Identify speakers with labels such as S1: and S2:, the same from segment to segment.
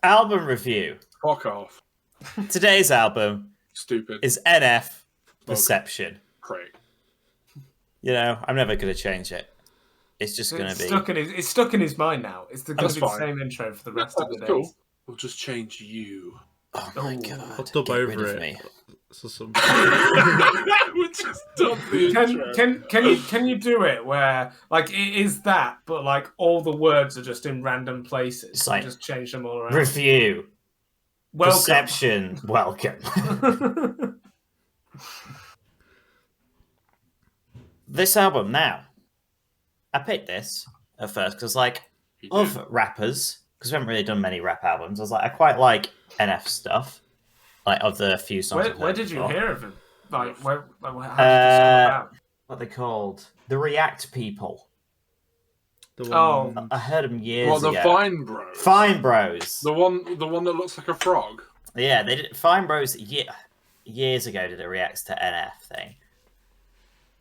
S1: Album review.
S2: Fuck off.
S1: Today's album
S2: Stupid.
S1: is NF
S2: Bug.
S1: Perception.
S2: Prick.
S1: You know, I'm never going to change it. It's just going to be...
S3: It's stuck in his mind now. It's going to be the
S2: fine.
S3: same intro for the rest of the days.
S2: Cool. We'll just change you.
S1: Oh my
S3: Oh.
S1: god.
S4: I'll dub
S1: Get
S4: over
S1: rid of
S4: it.
S1: me.
S4: So some...
S2: We'll just dub the intro.
S3: Can you do it where like it is that, but like all the words are just in random places?
S1: It's like,
S3: just change them all around.
S1: Review.
S3: Welcome.
S1: Perception. Welcome. This album now. I picked this at first because, like, of rappers, because we haven't really done many rap albums, I was like, I quite like NF stuff, like, of the few songs.
S3: Where did you hear of him? Like, how did you discover that?
S1: What are they called? The React People.
S3: Oh,
S1: I heard them years ago.
S2: The Fine Bros.
S1: Fine Bros.
S2: The one that looks like a frog.
S1: Yeah, they did. Fine Bros years ago did a Reacts to NF thing.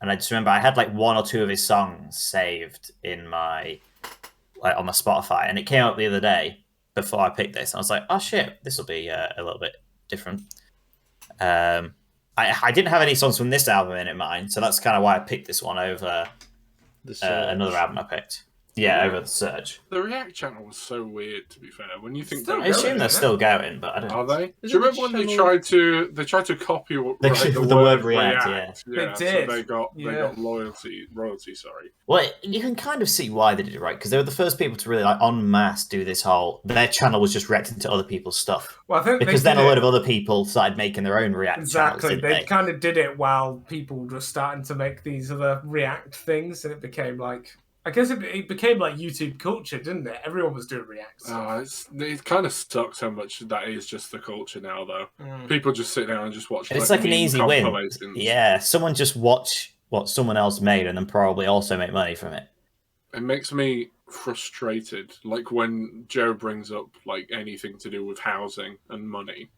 S1: And I just remember I had like one or two of his songs saved in my, like, on my Spotify, and it came up the other day before I picked this. And I was like, oh shit, this will be a little bit different. I didn't have any songs from this album in mind, so that's kind of why I picked this one over another album I picked. Yeah, over the Surge.
S2: The React channel was so weird, to be fair. When you think
S1: I assume they're still going, but I don't know.
S2: Are they? Do you remember when they tried to copy
S1: the word React?
S2: Yeah,
S3: they did.
S2: So they got royalty. Sorry.
S1: Well, you can kind of see why they did it, right? Because they were the first people to really, like, en masse do this whole. Their channel was just reacting to other people's stuff.
S3: Well, I think
S1: because then a lot of other people started making their own React channels.
S3: Exactly,
S1: they
S3: kind of did it while people were starting to make these other React things, and it became like. I guess it became like YouTube culture, didn't it? Everyone was doing Reacts.
S2: It kind of sucks how much that is just the culture now, though. People just sit down and just watch.
S1: It's like an easy win. Yeah, someone just watch what someone else made and then probably also make money from it.
S2: It makes me frustrated, like when Joe brings up like anything to do with housing and money.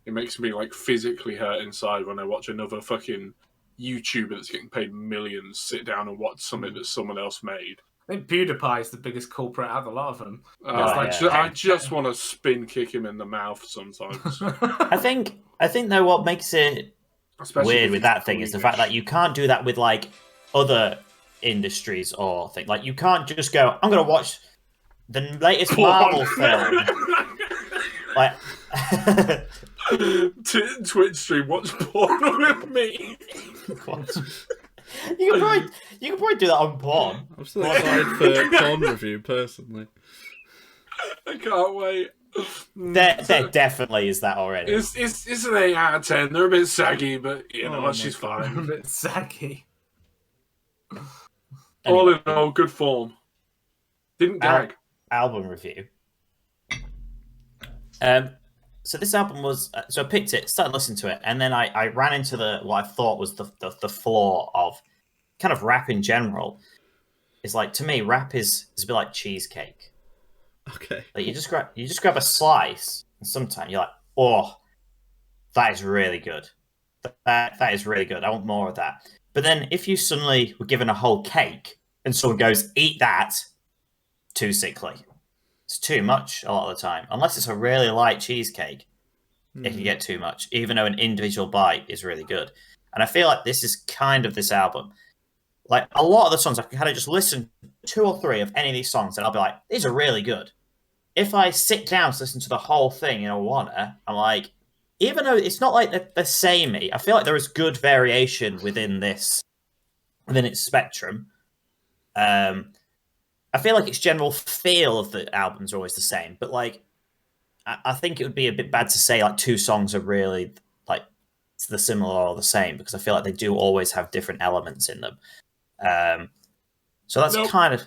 S2: It makes me like physically hurt inside when I watch another fucking YouTuber that's getting paid millions sit down and watch something that someone else made.
S3: I think PewDiePie is the biggest culprit out of a lot of them.
S2: I just want to spin kick him in the mouth sometimes.
S1: I think though what makes it weird with that thing is the fact that you can't do that with like other industries or things. Like you can't just go, I'm going to watch the latest Marvel film. Like.
S2: Twitch stream, watch porn with me.
S1: You can probably do that on porn.
S4: I'm still excited for porn review, personally.
S2: I can't wait.
S1: There definitely is that already.
S2: It's an 8 out of 10. They're a bit saggy, but you know what? She's fine.
S3: A bit saggy.
S2: All in all, good form. Didn't gag.
S1: Album review. So this album was... so I picked it, started listening to it, and then I ran into what I thought was the flaw of kind of rap in general. It's like, to me, rap is a bit like cheesecake.
S4: Okay.
S1: Like you just grab a slice, and sometimes you're like, oh, that is really good. That is really good. I want more of that. But then if you suddenly were given a whole cake, and someone goes, eat that, too sickly. It's too much a lot of the time. Unless it's a really light cheesecake, it can get too much, even though an individual bite is really good. And I feel like this is kind of this album. Like, a lot of the songs, I can kind of just listen to 2 or 3 of any of these songs, and I'll be like, these are really good. If I sit down to listen to the whole thing in a wanna, I'm like, even though it's not like they're samey, I feel like there is good variation within its spectrum. I feel like its general feel of the albums are always the same, but like, I think it would be a bit bad to say like 2 songs are really like the similar or the same, because I feel like they do always have different elements in them. So that's kind of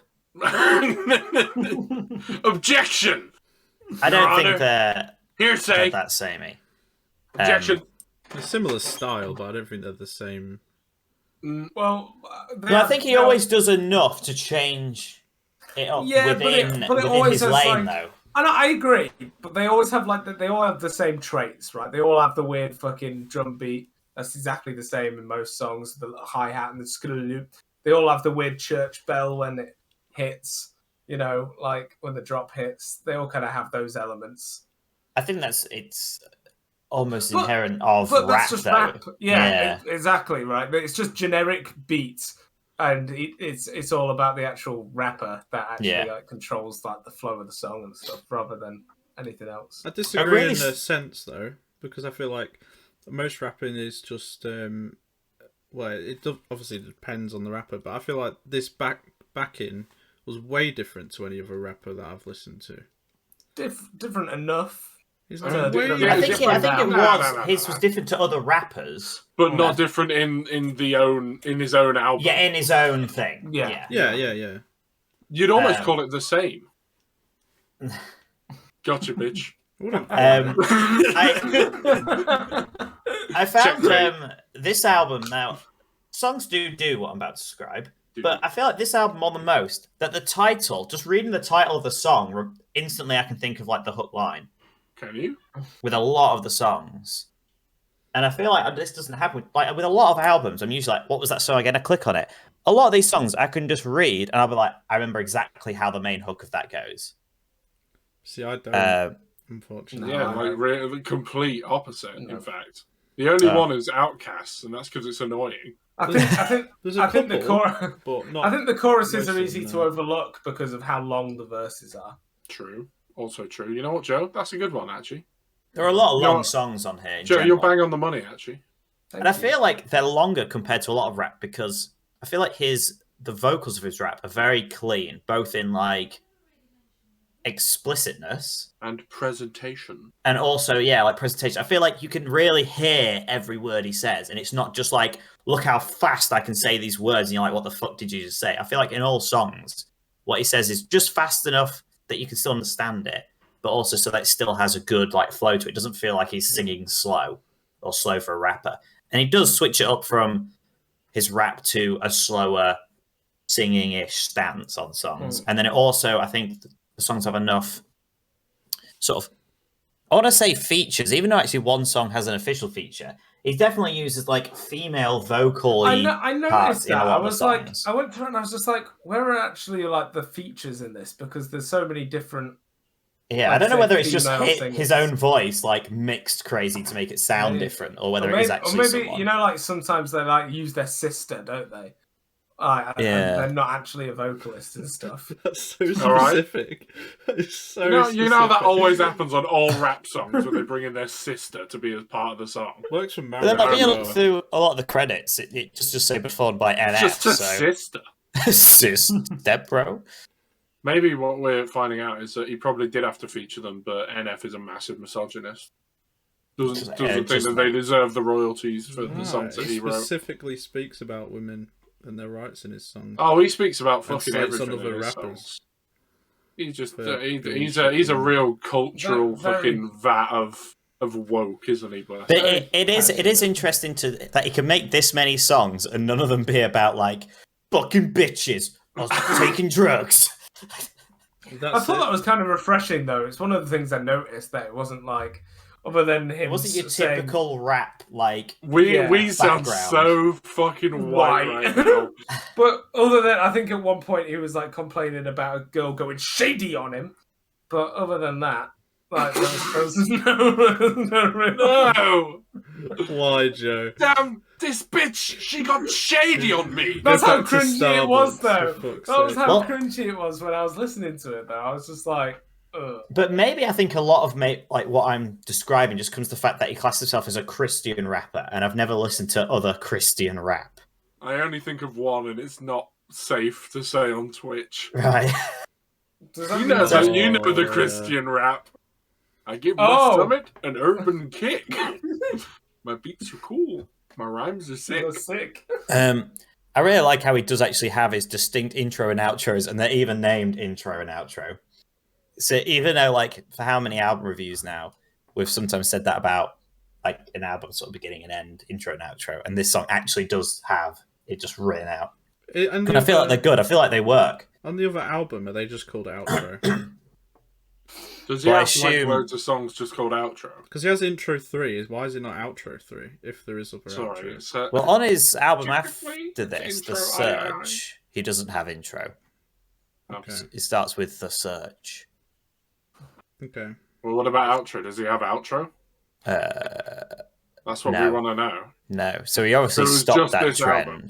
S2: objection.
S1: I don't think they're
S2: hearsay
S1: that samey.
S2: Objection.
S4: A similar style, but I don't think they're the same.
S3: Well,
S1: I think he always does enough to change it up within his lane, though.
S3: And I agree, but they always have they all have the same traits, right? They all have the weird fucking drum beat. That's exactly the same in most songs. The hi-hat and the skr-loop. They all have the weird church bell when it hits, you know, like when the drop hits. They all kind of have those elements.
S1: I think it's almost
S3: But-
S1: inherent of
S3: But
S1: rap,
S3: that's just
S1: though.
S3: rap.
S1: Yeah.
S3: Exactly right. But it's just generic beats, and it's all about the actual rapper that actually like controls like the flow of the song and stuff, rather than anything else.
S4: I disagree
S1: really
S4: in a sense though, because I feel like most rapping is just well, obviously depends on the rapper, but I feel like this backing was way different to any other rapper that I've listened to.
S3: Different enough.
S4: He's
S3: I
S4: like,
S3: don't know,
S4: way
S1: I think
S3: different
S1: it
S3: now.
S1: was
S2: No.
S1: his was different to other rappers.
S2: But not different in his own album.
S1: Yeah, in his own thing.
S3: Yeah.
S4: Yeah.
S2: You'd almost call it the same. Gotcha, bitch.
S1: I found
S2: Checkmate.
S1: this album now. Songs do what I'm about to describe, but I feel like this album more than most that the title, just reading the title of the song, instantly I can think of like the hook line.
S2: Can you?
S1: With a lot of the songs, and I feel like this doesn't happen with a lot of albums. I'm usually like, what was that song again? I click on it. A lot of these songs I can just read, and I'll be like, I remember exactly how the main hook of that goes.
S4: See, I don't. Unfortunately,
S2: Yeah, like really complete opposite. In fact, the only one is Outcasts, and that's because it's annoying.
S3: I think the chorus.
S4: but not
S3: I think the choruses are
S4: most of
S3: easy
S4: them,
S3: to
S4: no.
S3: overlook because of how long the verses are.
S2: True. Also true. You know what, Joe? That's a good one, actually.
S1: There are a lot of
S2: No,
S1: long songs on here. In
S2: Joe,
S1: general.
S2: you're bang on the money, actually.
S1: And I feel like they're longer compared to a lot of rap because I feel like the vocals of his rap are very clean, both in like explicitness
S2: And presentation.
S1: and also like presentation. I feel like you can really hear every word he says, and it's not just like, look how fast I can say these words, and you're like, what the fuck did you just say? I feel like in all songs, what he says is just fast enough that you can still understand it, but also so that it still has a good like flow to it. It doesn't feel like he's singing slow or slow for a rapper. And he does switch it up from his rap to a slower singing-ish stance on songs. And then it also, I think the songs have enough sort of, I want to say features, even though actually one song has an official feature. He definitely uses like female vocal
S3: I
S1: parts
S3: noticed
S1: in a
S3: that.
S1: lot
S3: I
S1: of the
S3: was like,
S1: songs.
S3: I went through it and I was just like, where are actually like the features in this? Because there's so many different.
S1: Yeah, I
S3: I'd
S1: don't know
S3: say
S1: whether it's just
S3: female
S1: his
S3: singers.
S1: own voice like mixed crazy to make it sound
S3: Maybe.
S1: different, or whether
S3: Or
S1: it is
S3: maybe,
S1: actually someone.
S3: you know, like sometimes they like use their sister, don't they? And they're not actually a vocalist and stuff.
S4: That's so
S2: All right.
S4: specific. That is so
S2: You know that
S4: specific.
S2: always happens on all rap songs when they bring in their sister to be a part of the song.
S4: Works for
S1: But then,
S4: Mario.
S1: like, when you look through a lot of the credits, it just say performed by NF.
S2: Just a
S1: so
S2: sister.
S1: sis, step bro.
S2: Maybe what we're finding out is that he probably did have to feature them, but NF is a massive misogynist. Doesn't think that they deserve the royalties for the songs that he wrote.
S4: Specifically speaks about women and their rights in his songs.
S2: Oh, he speaks about
S4: And
S2: fucking
S4: cites
S2: everything.
S4: on other
S2: in his
S4: rappers.
S2: songs. He's just
S4: For
S2: he's a real cultural
S3: Very-
S2: fucking vat of woke, isn't he? Bless
S1: But
S2: him?
S1: it is interesting that he can make this many songs and none of them be about like fucking bitches or taking drugs.
S3: I thought that was kind of refreshing, though. It's one of the things I noticed that it wasn't like, other than him.
S1: It wasn't your
S3: saying,
S1: typical rap like.
S2: We sound
S1: background.
S2: so fucking white right now.
S3: But other than, I think at one point he was like complaining about a girl going shady on him. But other than that, like, there's no real.
S2: No!
S4: Why, Joe?
S2: Damn, this bitch, she got shady on me!
S3: That's
S4: Go
S3: how
S4: back to
S3: cringy it was,
S4: Starbucks,
S3: though.
S4: for fuck's
S3: That was
S4: sake.
S3: how
S1: Well-
S3: cringy it was when I was listening to it, though. I was just like, ugh.
S1: But maybe I think a lot of like what I'm describing just comes to the fact that he classed himself as a Christian rapper, and I've never listened to other Christian rap.
S2: I only think of one, and it's not safe to say on Twitch.
S1: Right.
S3: Does that
S2: You
S3: mean
S2: know,
S3: that's-
S2: you know the
S4: yeah.
S2: Christian rap. I give my
S3: Oh.
S2: stomach an urban kick. My beats are cool. My rhymes are sick.
S3: You're sick.
S1: I really like how he does actually have his distinct intro and outros, and they're even named intro and outro. So even though, like, for how many album reviews now, we've sometimes said that about like an album sort of beginning and end, intro and outro, and this song actually does have it just written out.
S4: And
S1: And I feel like they're good. I feel like they work.
S4: on the other album, are they just called outro?
S2: Does he
S1: Well, I
S2: have like
S1: assume-
S2: loads of songs just called outro?
S4: Because he has intro 3. Why is it not outro 3? If there is other
S2: Sorry,
S4: outros.
S2: it's,
S1: Well, on his album
S2: Typically,
S1: after this,
S2: intro,
S1: The Search, he doesn't have intro.
S4: Okay.
S1: It starts with The Search.
S4: Okay.
S2: Well, what about outro? Does he have outro? That's what we want to know.
S1: No. So he obviously
S2: So it was
S1: stopped
S2: just
S1: that
S2: this
S1: trend.
S2: album.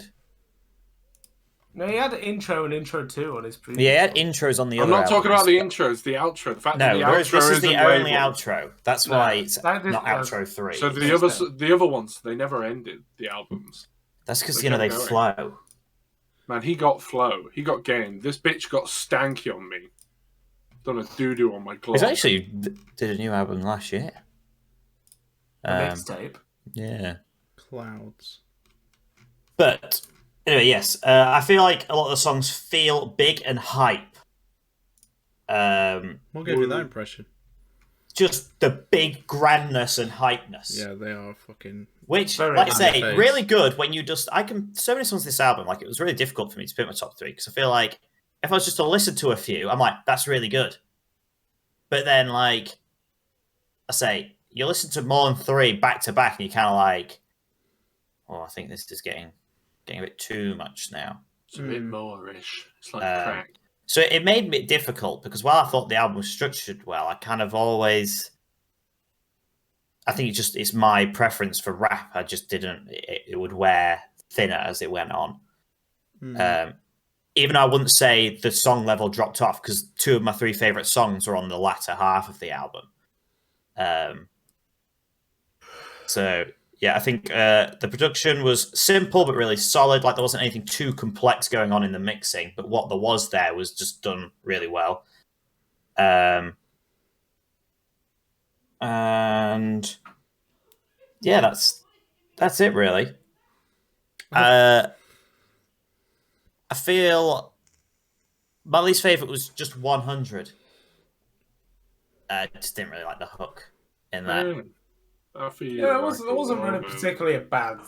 S3: No, he had intro and intro 2 on his previous.
S1: Yeah, he had
S3: one.
S1: intros on the
S2: I'm
S1: other
S2: not talking
S1: albums.
S2: about the intros, the outro. The fact that
S1: No,
S2: the outro
S1: this is the
S2: isn't
S1: only
S2: labeled.
S1: outro. That's why it's not
S3: yeah.
S1: outro 3.
S2: So the other ones, they never ended the albums.
S1: That's because,
S2: They
S1: they
S2: kept going.
S1: flow.
S2: Man, he got flow. He got game. This bitch got stanky on me. Done a doo-doo on my glove.
S1: He actually did a new album last year.
S3: A mixtape.
S1: Yeah.
S4: Clouds.
S1: But anyway, yes, I feel like a lot of the songs feel big and hype.
S4: What gave you that impression?
S1: Just the big grandness and hypeness.
S4: Yeah, they are fucking.
S1: Which,
S3: Very
S1: like I
S3: in
S1: say,
S4: your face.
S1: really good when you just. So many songs this album, like it was really difficult for me to pick my top 3 because I feel like if I was just to listen to a few, I'm like, that's really good. But then, like I say, you listen to more than 3 back to back, and you're kind of like, oh, I think this is getting a bit too much now.
S2: It's a bit more-ish. It's like crack.
S1: So it made it difficult because while I thought the album was structured well, I kind of always. I think it's my preference for rap. I just didn't. It would wear thinner as it went on. Even though I wouldn't say the song level dropped off because 2 of my 3 favorite songs are on the latter half of the album. So yeah, I think the production was simple but really solid. Like there wasn't anything too complex going on in the mixing, but what there was just done really well. And yeah, that's it really. I feel my least favorite was just 100. I just didn't really like the hook in that.
S2: I feel
S3: Yeah, it wasn't really particularly a bad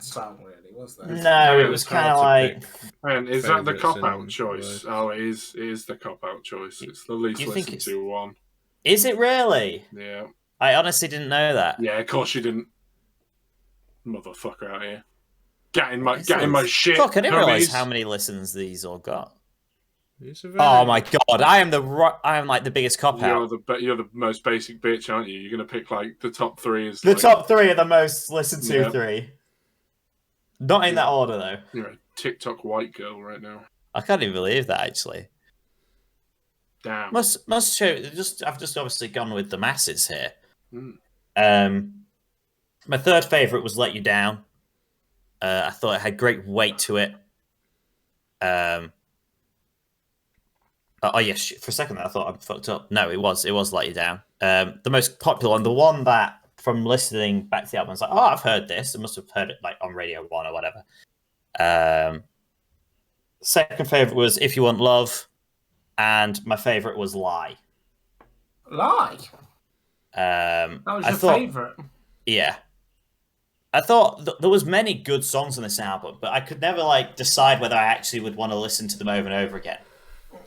S3: song, really, was there?
S1: No, it was kind of like.
S2: And is that the
S4: favourites
S2: cop-out
S4: and
S2: choice?
S4: worst.
S2: Oh, it is the cop-out choice. It's the least
S1: You think
S2: listened to one.
S1: Is it really?
S2: Yeah.
S1: I honestly didn't know that.
S2: Yeah, of course you didn't. Motherfucker out here. Get in my shit.
S1: Fuck, I didn't realize
S2: homies.
S1: how many listens these all got.
S4: It's a very...
S1: Oh my god, I am like the biggest cop out.
S2: You're the most basic bitch, aren't you? You're gonna pick like the top 3 as
S1: The
S2: like,
S1: top 3 are the most listened to
S2: Yeah.
S1: 3. Not in that order though.
S2: You're a TikTok white girl right now.
S1: I can't even believe that actually.
S2: Damn.
S1: Must show. I've just obviously gone with the masses here.
S2: Mm.
S1: My third favorite was "Let You Down." I thought it had great weight to it. Oh yes, for a second I thought I fucked up. No, it was "Let You Down." The most popular one, the one that from listening back to the album, I was like, oh, I've heard this. I must have heard it like on Radio 1 or whatever. Second favorite was "If You Want Love," and my favorite was "Lie."
S3: Lie. That was your favorite.
S1: Yeah. I thought there was many good songs on this album, but I could never like decide whether I actually would want to listen to them over and over again.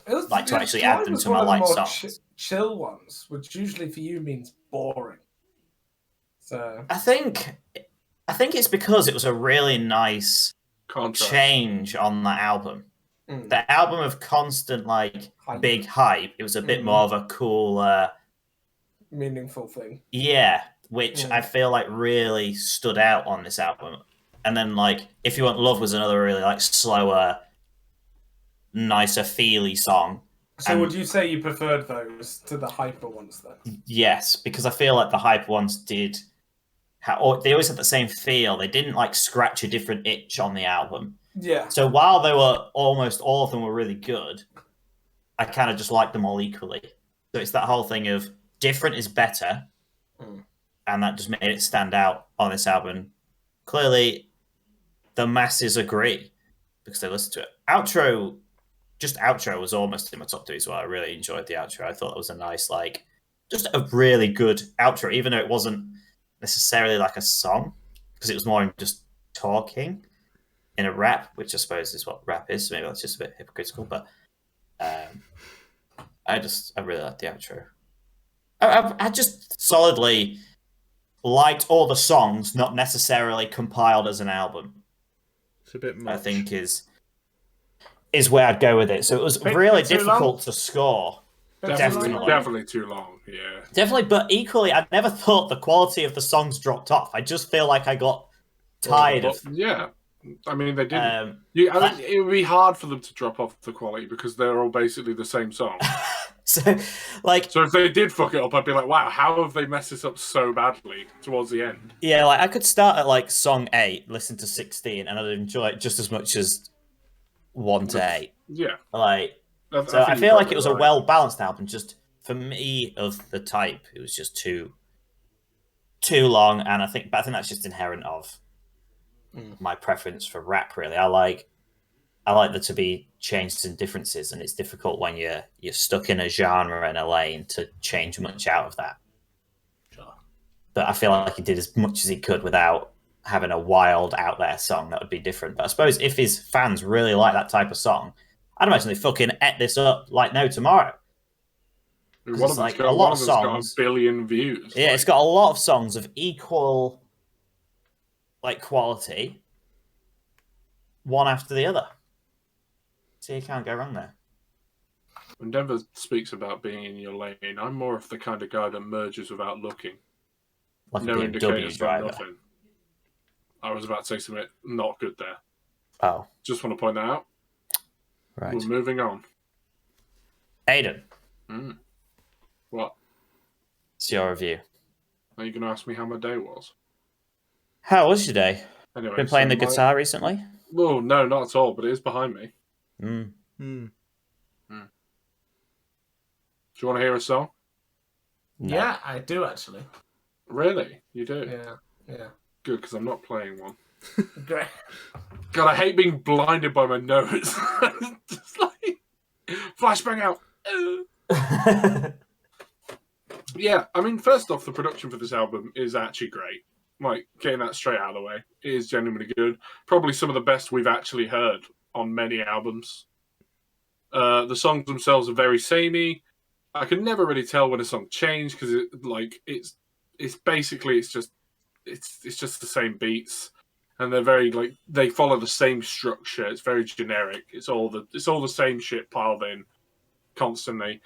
S1: To actually add them to my light songs.
S3: Chill ones, which usually for you means boring. So
S1: I think it's because it was a really nice
S2: Contrast.
S1: change on that album. The album of constant big hype. It was a bit more of a cool,
S3: meaningful thing.
S1: Yeah, which I feel like really stood out on this album. And then "If You Want Love" was another really slower, nicer, feely song.
S3: So would you say you preferred those to the hyper ones then?
S1: Yes, because I feel like the hyper ones did. They always had the same feel. They didn't scratch a different itch on the album.
S3: Yeah.
S1: So while they were almost all of them were really good, I kind of just liked them all equally. So it's that whole thing of different is better, and that just made it stand out on this album. Clearly, the masses agree because they listened to it. Outro was almost in my top 3 as well. I really enjoyed the outro. I thought it was a nice, just a really good outro, even though it wasn't necessarily a song, because it was more just talking in a rap, which I suppose is what rap is. So maybe that's just a bit hypocritical, but I really liked the outro. I just solidly liked all the songs, not necessarily compiled as an album.
S4: It's a bit much.
S1: I think is where I'd go with it. So it was really difficult to score.
S2: Definitely too long. Yeah.
S1: Definitely, but equally, I never thought the quality of the songs dropped off. I just feel like I got tired of.
S2: Yeah. I mean, they didn't.
S1: Um,
S2: It would be hard for them to drop off the quality because they're all basically the same song.
S1: so, like,
S2: So if they did fuck it up, I'd be like, wow, how have they messed this up so badly towards the end?
S1: yeah, like I could start at like song 8, listen to 16, and I'd enjoy it just as much as 1 to 8.
S2: Yeah.
S1: Like,
S2: I
S1: so I
S2: think
S1: feel
S2: you've
S1: like
S2: got
S1: it was
S2: that
S1: a
S2: right.
S1: well balanced album. Just for me, of the type, it was just too long, and I think that's just inherent of my preference for rap. Really, I like there to be changes and differences, and it's difficult when you're stuck in a genre and a lane to change much out of that.
S3: Sure.
S1: But I feel like he did as much as he could without having a wild out there song that would be different. But I suppose if his fans really like that type of song, I'd imagine they fucking ate this up like no tomorrow.
S2: I mean, one of
S1: It's
S2: them's
S1: like a lot of
S2: got
S1: songs.
S2: 1 billion views.
S1: Yeah, it's got a lot of songs of equal like quality, one after the other. So you can't go wrong there.
S2: When Denver speaks about being in your lane, I'm more of the kind of guy that merges without looking.
S1: Like
S2: No
S1: a BMW
S2: indicators, no
S1: driver.
S2: nothing. I was about to say something not good there.
S1: Oh,
S2: Just want to point that out.
S1: right.
S2: We're moving on.
S1: Aidan,
S2: What?
S1: it's your review.
S2: Are you going to ask me how my day was?
S1: How was your day?
S2: Anyway,
S1: Been playing
S2: so
S1: the guitar recently?
S2: Well, no, not at all, but it is behind me.
S1: Mm.
S2: Do you want to hear a song?
S1: No.
S3: Yeah, I do actually.
S2: Really? You do?
S3: Yeah.
S2: Good, because I'm not playing one.
S3: Great.
S2: God, I hate being blinded by my nose. Just like flashbang out. Yeah, I mean, first off, the production for this album is actually great. Like, getting that straight out of the way. It is genuinely good. Probably some of the best we've actually heard on many albums. The songs themselves are very samey. I can never really tell when a song changed because it's just the same beats, and they're very like they follow the same structure. It's very generic. It's all the same shit piled in constantly.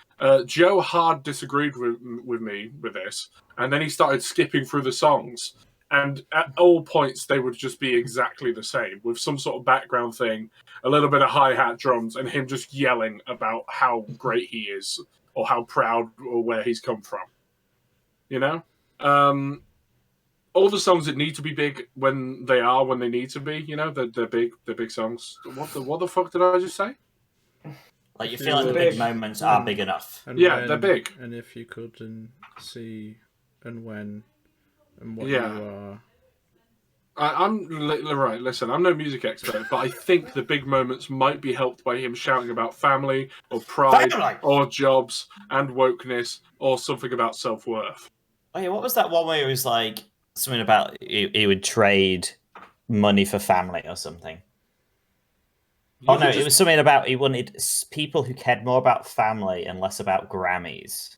S2: Joe hard disagreed with me with this, and then he started skipping through the songs, and at all points they would just be exactly the same with some sort of background thing, a little bit of hi-hat drums, and him just yelling about how great he is or how proud or where he's come from. You know? All the songs that need to be big when they need to be, you know, they're big songs. What the fuck did I just say?
S1: Like you feel like the big moments are big enough.
S4: And
S2: Yeah, they're big.
S4: And if you could and see and when and what
S2: Yeah.
S4: you are.
S2: I'm right. Listen, I'm no music expert, but I think the big moments might be helped by him shouting about family or pride
S1: Family!
S2: or jobs and wokeness or something about self-worth.
S1: Oh yeah, what was that one where it was like something about he would trade money for family or something?
S2: You
S1: Oh no,
S2: could
S1: it was something about he wanted people who cared more about family and less about Grammys.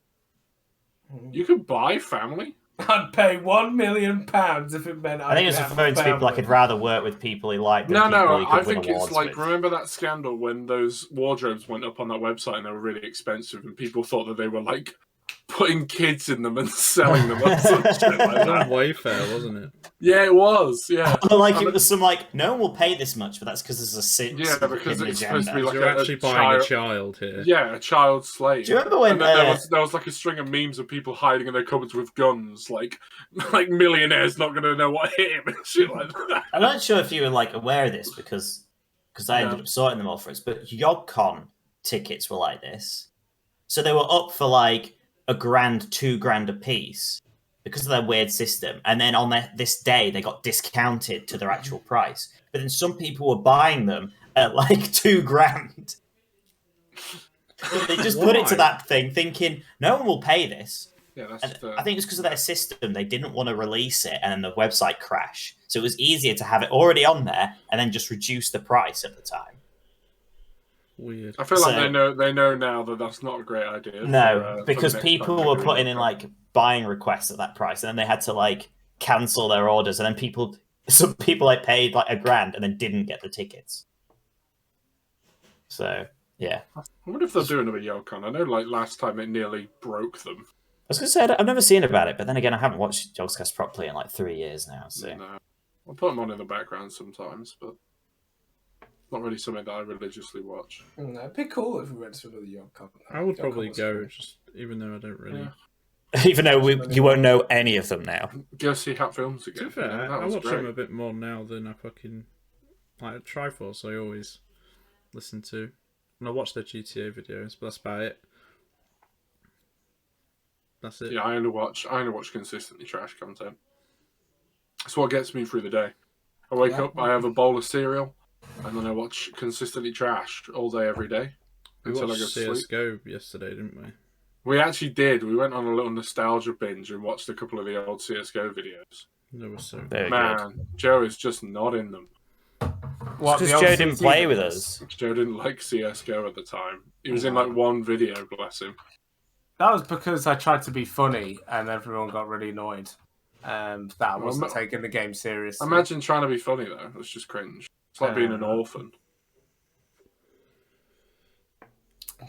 S2: You could buy family.
S3: I'd pay £1 million if it meant
S1: I think it was referring to people like he'd rather work with people he liked than people he could
S2: I
S1: win
S2: think
S1: awards
S2: it's like
S1: with.
S2: remember that scandal when those wardrobes went up on that website and they were really expensive and people thought that they were like putting kids in them and selling them or some shit like
S4: It was on
S2: that.
S4: Wayfair, wasn't it?
S2: Yeah, it was. Yeah.
S1: Like it was some like no one will pay this much, but that's because there's a
S2: Yeah, because
S1: hidden
S2: it's supposed to be
S1: agenda.
S2: like
S4: You're actually buying a child here.
S2: Yeah, a child slave.
S1: Do you remember when
S2: And then there was like a string of memes of people hiding in their cupboards with guns, like millionaires not going to know what hit him and shit like that.
S1: I'm not sure if you were like aware of this because I ended up sorting them all for us, but YogCon tickets were like this. So they were up for like $1,000, $2,000 a piece because of their weird system. And then on this day, they got discounted to their actual price. But then some people were buying them at like $2,000. But they just put it to that thing thinking, no one will pay this.
S2: Yeah, that's
S1: And I think it's because of their system. They didn't want to release it and then the website crashed. So it was easier to have it already on there and then just reduce the price at the time.
S4: Weird.
S2: I feel like they know now that that's not a great idea.
S1: No, because
S2: for the next
S1: people
S2: time
S1: were
S2: they do
S1: putting
S2: it.
S1: in like buying requests at that price, and then they had to like cancel their orders, and then some people like paid like $1,000 and then didn't get the tickets. So yeah,
S2: I wonder if they'll do another YoCon. I know like last time it nearly broke them.
S1: was going to say, I've never seen about it, but then again, I haven't watched Yogscast properly in like 3 years now. So
S2: No. I'll put them on in the background sometimes, but not really something that I religiously watch.
S3: It'd be cool if we went to another Young Couple.
S4: I would probably go, just even though I don't really.
S2: Yeah.
S1: even though you won't know any of them now.
S2: Go see Hat Films
S4: To
S2: again.
S4: be fair,
S2: Yeah, that
S4: I
S2: was
S4: watch
S2: great.
S4: them a bit more now than I fucking like Triforce. I always listen to, and I watch their GTA videos, but that's about it. That's it.
S2: Yeah, I only watch consistently trash content. That's what gets me through the day. I wake up, I have a bowl of cereal, and then I watch consistently trash all day, every day,
S4: We
S2: until I
S4: watched
S2: go to sleep.
S4: CS:GO yesterday, didn't we?
S2: We actually did. We went on a little nostalgia binge and watched a couple of the old CS:GO videos.
S4: They were so.
S1: Very good.
S2: Man, Joe is just not in them.
S3: What,
S1: Because
S3: the
S1: Joe
S3: old
S1: didn't
S3: CT
S1: play with
S3: videos?
S1: us.
S2: Joe didn't like CS:GO at the time. He was in like one video, bless him.
S3: That was because I tried to be funny and everyone got really annoyed. That I wasn't taking the game seriously.
S2: Imagine trying to be funny though. That's just cringe. It's like being an orphan.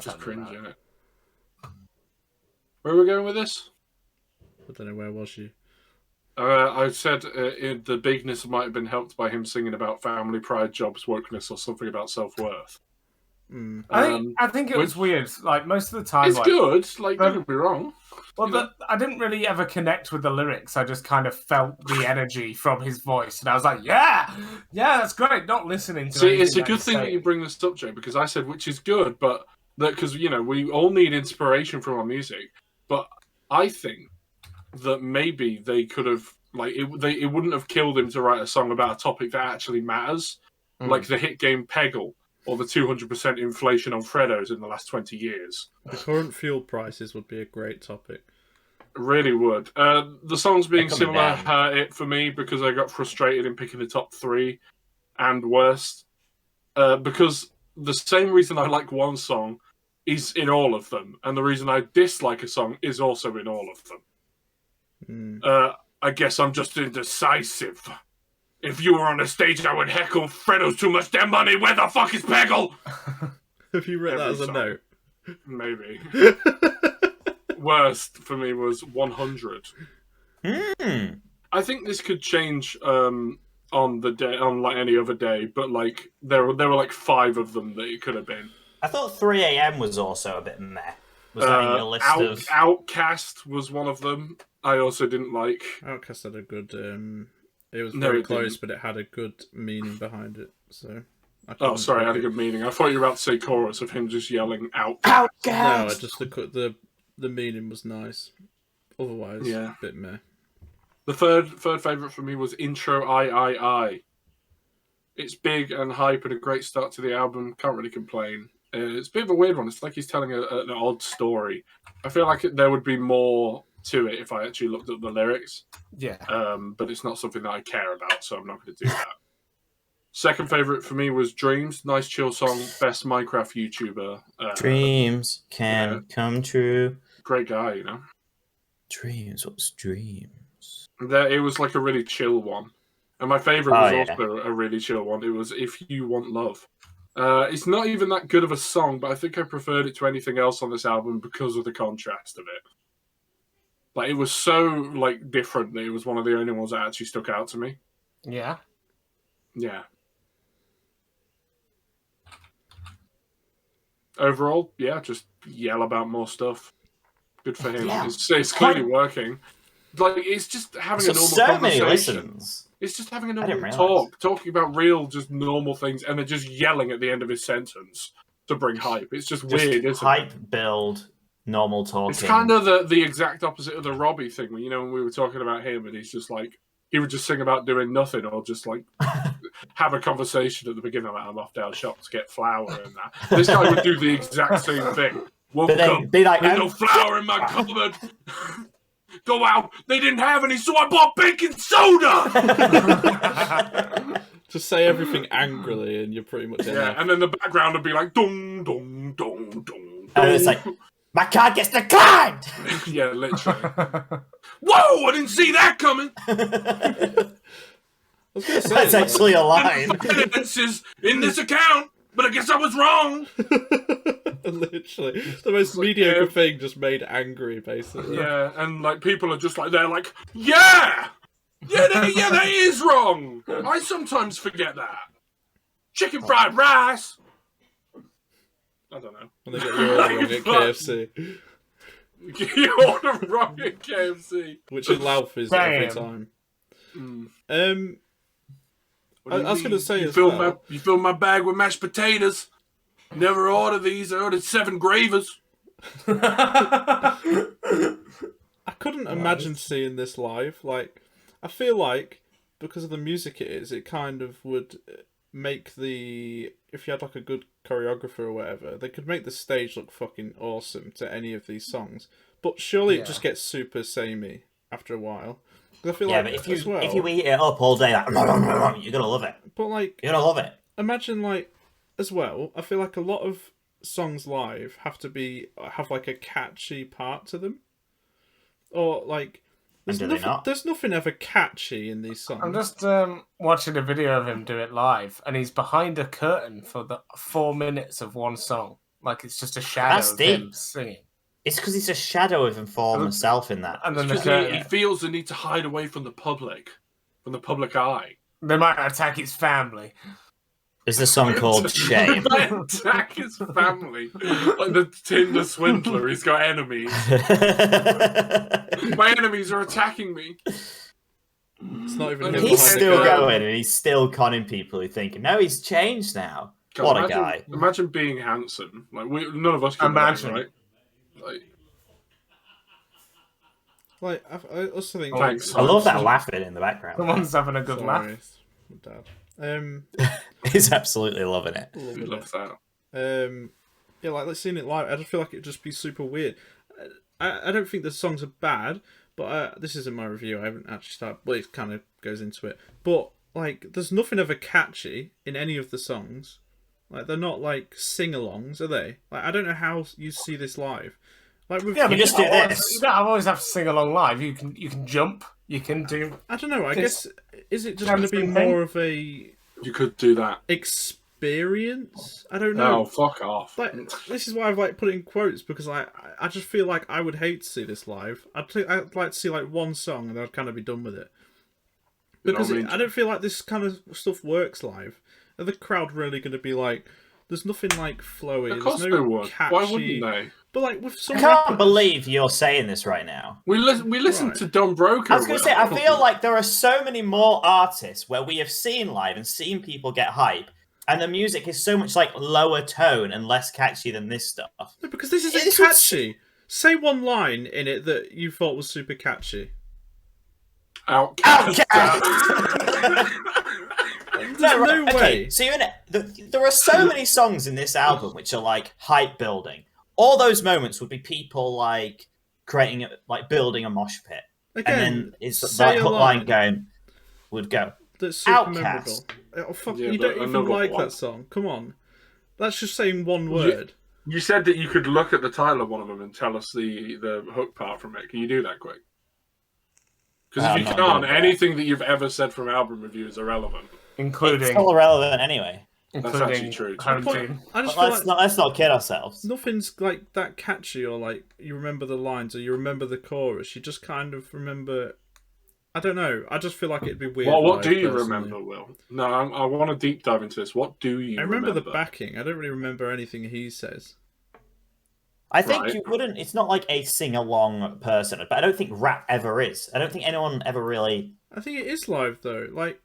S2: Just cringe, isn't it? Where are we going with this?
S4: I don't know, where was you?
S2: I said the bigness might have been helped by him singing about family pride, jobs, wokeness, or something about self-worth.
S3: I think it was weird. Like most of the time,
S2: It's good. Like, don't get me wrong.
S3: Well, I didn't really ever connect with the lyrics. I just kind of felt the energy from his voice, and I was like, "Yeah, that's great." Not listening to.
S2: See, it's a good thing that you bring this up, Joe, because I said which is good, but because we all need inspiration from our music. But I think that maybe they could have it wouldn't have killed him to write a song about a topic that actually matters, like the hit game Peggle. Or the 200% inflation on Freddos in the last 20 years.
S4: The current fuel prices would be a great topic.
S2: Really would. The songs being similar hurt it for me because I got frustrated in picking the top 3 and worst. Because the same reason I like one song is in all of them, and the reason I dislike a song is also in all of them. I guess I'm just indecisive. If you were on a stage, I would heckle Freddo's too much damn money. Where the fuck is Peggle?
S4: Have you read that as a
S2: song.
S4: note?
S2: Maybe. Worst for me was 100. I think this could change on the day, on like any other day, but like there were like 5 of them that it could have been.
S1: I thought 3 a.m. was also a bit meh. Was that in your list of...
S2: Outcast was one of them. I also didn't like.
S4: Outcast had a good. It was very close, but it had a good meaning behind it. So.
S2: Oh, sorry, I had a good meaning. I thought you were about to say chorus of him just yelling out.
S1: Outcast!
S4: No, I just the meaning was nice. Otherwise, a bit meh.
S2: The third favourite for me was Intro I. It's big and hype and a great start to the album. Can't really complain. It's a bit of a weird one. It's like he's telling an odd story. I feel like there would be more to it if I actually looked at the lyrics.
S3: Yeah.
S2: But it's not something that I care about, so I'm not going to do that. Second favourite for me was Dreams. Nice chill song. Best Minecraft YouTuber.
S1: Dreams can come true.
S2: Great guy,
S1: Dreams, what's dreams?
S2: It was like a really chill one. And my favourite was also a really chill one. It was If You Want Love. It's not even that good of a song, but I think I preferred it to anything else on this album because of the contrast of it. Like, it was so, like, different that it was one of the only ones that actually stuck out to me.
S3: Yeah.
S2: Yeah. Overall, just yell about more stuff. Good for him.
S1: Yeah.
S2: It's clearly working. Like, it's just having a normal conversation.
S1: Listens.
S2: It's just having a normal talk, talking about real, just normal things, and then just yelling at the end of his sentence to bring hype. It's just weird, isn't
S1: hype
S2: it?
S1: Build, normal talking.
S2: It's kind of the exact opposite of the Robbie thing. When we were talking about him, and he's just like, he would just sing about doing nothing, or just like have a conversation at the beginning. Like, I'm off down shop to get flour and that. This guy would do the exact same thing. Woke up,
S1: be like,
S2: there's no flour in my cupboard. Go out. They didn't have any, so I bought baking soda.
S4: Just say everything angrily, and you're pretty much enough.
S2: And then the background would be like dong dong dong dong.
S1: And it's like, my card gets declined.
S2: Yeah, literally. Whoa! I didn't see that coming.
S4: I was gonna say,
S1: that's actually a line.
S2: Evidences in this account. but I guess I was wrong.
S4: Literally, the most mediocre thing just made angry, basically.
S2: Yeah, and like people are just like they're like, yeah, that is wrong. I sometimes forget that. Chicken fried rice. I don't know.
S4: And they get your order wrong at KFC,
S2: You order wrong at KFC,
S4: which in Louth is every time. I was going to say
S2: you
S4: as well.
S2: You fill my bag with mashed potatoes. Never order these. I ordered 7 gravers.
S4: I couldn't imagine seeing this live. Like, I feel like because of the music it is, it kind of would make the, if you had like a good choreographer or whatever, they could make the stage look fucking awesome to any of these songs. But surely it just gets super samey after a while. I feel
S1: Yeah,
S4: like
S1: but
S4: if
S1: you eat it up all day, like, you're gonna love it.
S4: but like,
S1: You're gonna love it.
S4: imagine like as well. I feel like a lot of songs live have like a catchy part to them, or like there's nothing ever catchy in these songs.
S3: I'm just watching a video of him do it live, and he's behind a curtain for the 4 minutes of one song. Like it's just a shadow
S1: That's
S3: of
S1: deep.
S3: him singing.
S1: It's because he's a shadow of himself in that.
S3: And then
S2: He feels the need to hide away from the public eye.
S3: they might attack his family.
S1: There's a song called Shame.
S2: Attack his family. Like the Tinder swindler, he's got enemies. My enemies are attacking me.
S4: It's not even him
S1: He's
S4: behind
S1: still
S4: the curtain.
S1: going and he's still conning people who think, no, he's changed now.
S2: God,
S1: What a guy.
S2: Imagine being handsome. Like none of us can
S3: Imagine.
S2: right? Like,
S4: I also think.
S2: thanks.
S1: I love that laughing in the background.
S3: Someone's having a good laugh.
S4: Sorry, Dad.
S1: He's absolutely loving it.
S2: Who loves that?
S4: Yeah, like seeing it live, I just feel like it'd just be super weird. I don't think the songs are bad, but this isn't my review. I haven't actually started, but it kind of goes into it. But like, there's nothing ever catchy in any of the songs. Like, they're not like sing-alongs, are they? Like, I don't know how you see this live. Like, with
S1: Yeah, but just do this.
S3: You don't always have to sing along live. You can jump. You can do.
S4: I don't know. I guess is it just
S3: Have
S4: going to be
S3: something?
S4: more of a
S2: You could do that.
S4: experience? I don't know.
S2: No, fuck off.
S4: Like, this is why I've like put it in quotes, because I just feel like I would hate to see this live. I'd like to see like one song and I'd kind of be done with it. Because I don't feel like this kind of stuff works live. Are the crowd really going to be like, there's nothing like flowy,
S2: Of course
S4: there's
S2: they
S4: no
S2: would.
S4: catchy...
S2: Why wouldn't they?
S4: But like with some
S1: I can't
S4: rappers-
S1: believe you're saying this right now.
S2: We listen
S4: Right.
S2: to Don Broco.
S1: I was going to say, I feel like there are so many more artists where we have seen live and seen people get hype, and the music is so much like lower tone and less catchy than this stuff.
S4: No, because this isn't
S1: This was-
S4: catchy. Say one line in it that you thought was super catchy.
S2: Outcast.
S4: There's no
S1: Okay,
S4: way.
S1: so there are so many songs in this album which are like hype building. All those moments would be people like creating, like building a mosh pit,
S4: Again,
S1: and then it's
S4: say
S1: that
S4: a
S1: hook
S4: line
S1: line going would go.
S4: that's super
S1: Outcast.
S4: memorable. Oh, fuck,
S2: Yeah,
S4: you
S2: but
S4: don't even
S2: another
S4: like
S2: one.
S4: that song. Come on. That's just saying one word.
S2: You said that you could look at the title of one of them and tell us the hook part from it. Can you do that quick? Because if you
S1: I'm not
S2: can't,
S1: doing that.
S2: anything that you've ever said from album reviews are irrelevant.
S3: Including
S1: It's all irrelevant anyway.
S2: actually true.
S3: Home
S4: But
S3: team.
S4: I just
S1: But
S4: feel
S1: let's
S4: like
S1: not kid ourselves.
S4: nothing's like that catchy, or like you remember the lines or you remember the chorus. You just kind of remember. I don't know. I just feel like it'd be weird.
S2: Well, what
S4: live,
S2: do you
S4: personally.
S2: remember, Will? No, I want to deep dive into this. What do you
S4: I remember the backing. I don't really remember anything he says.
S1: I think
S2: Right.
S1: you wouldn't. It's not like a sing along person, but I don't think rap ever is. I don't think anyone ever really.
S4: I think it is live though. Like,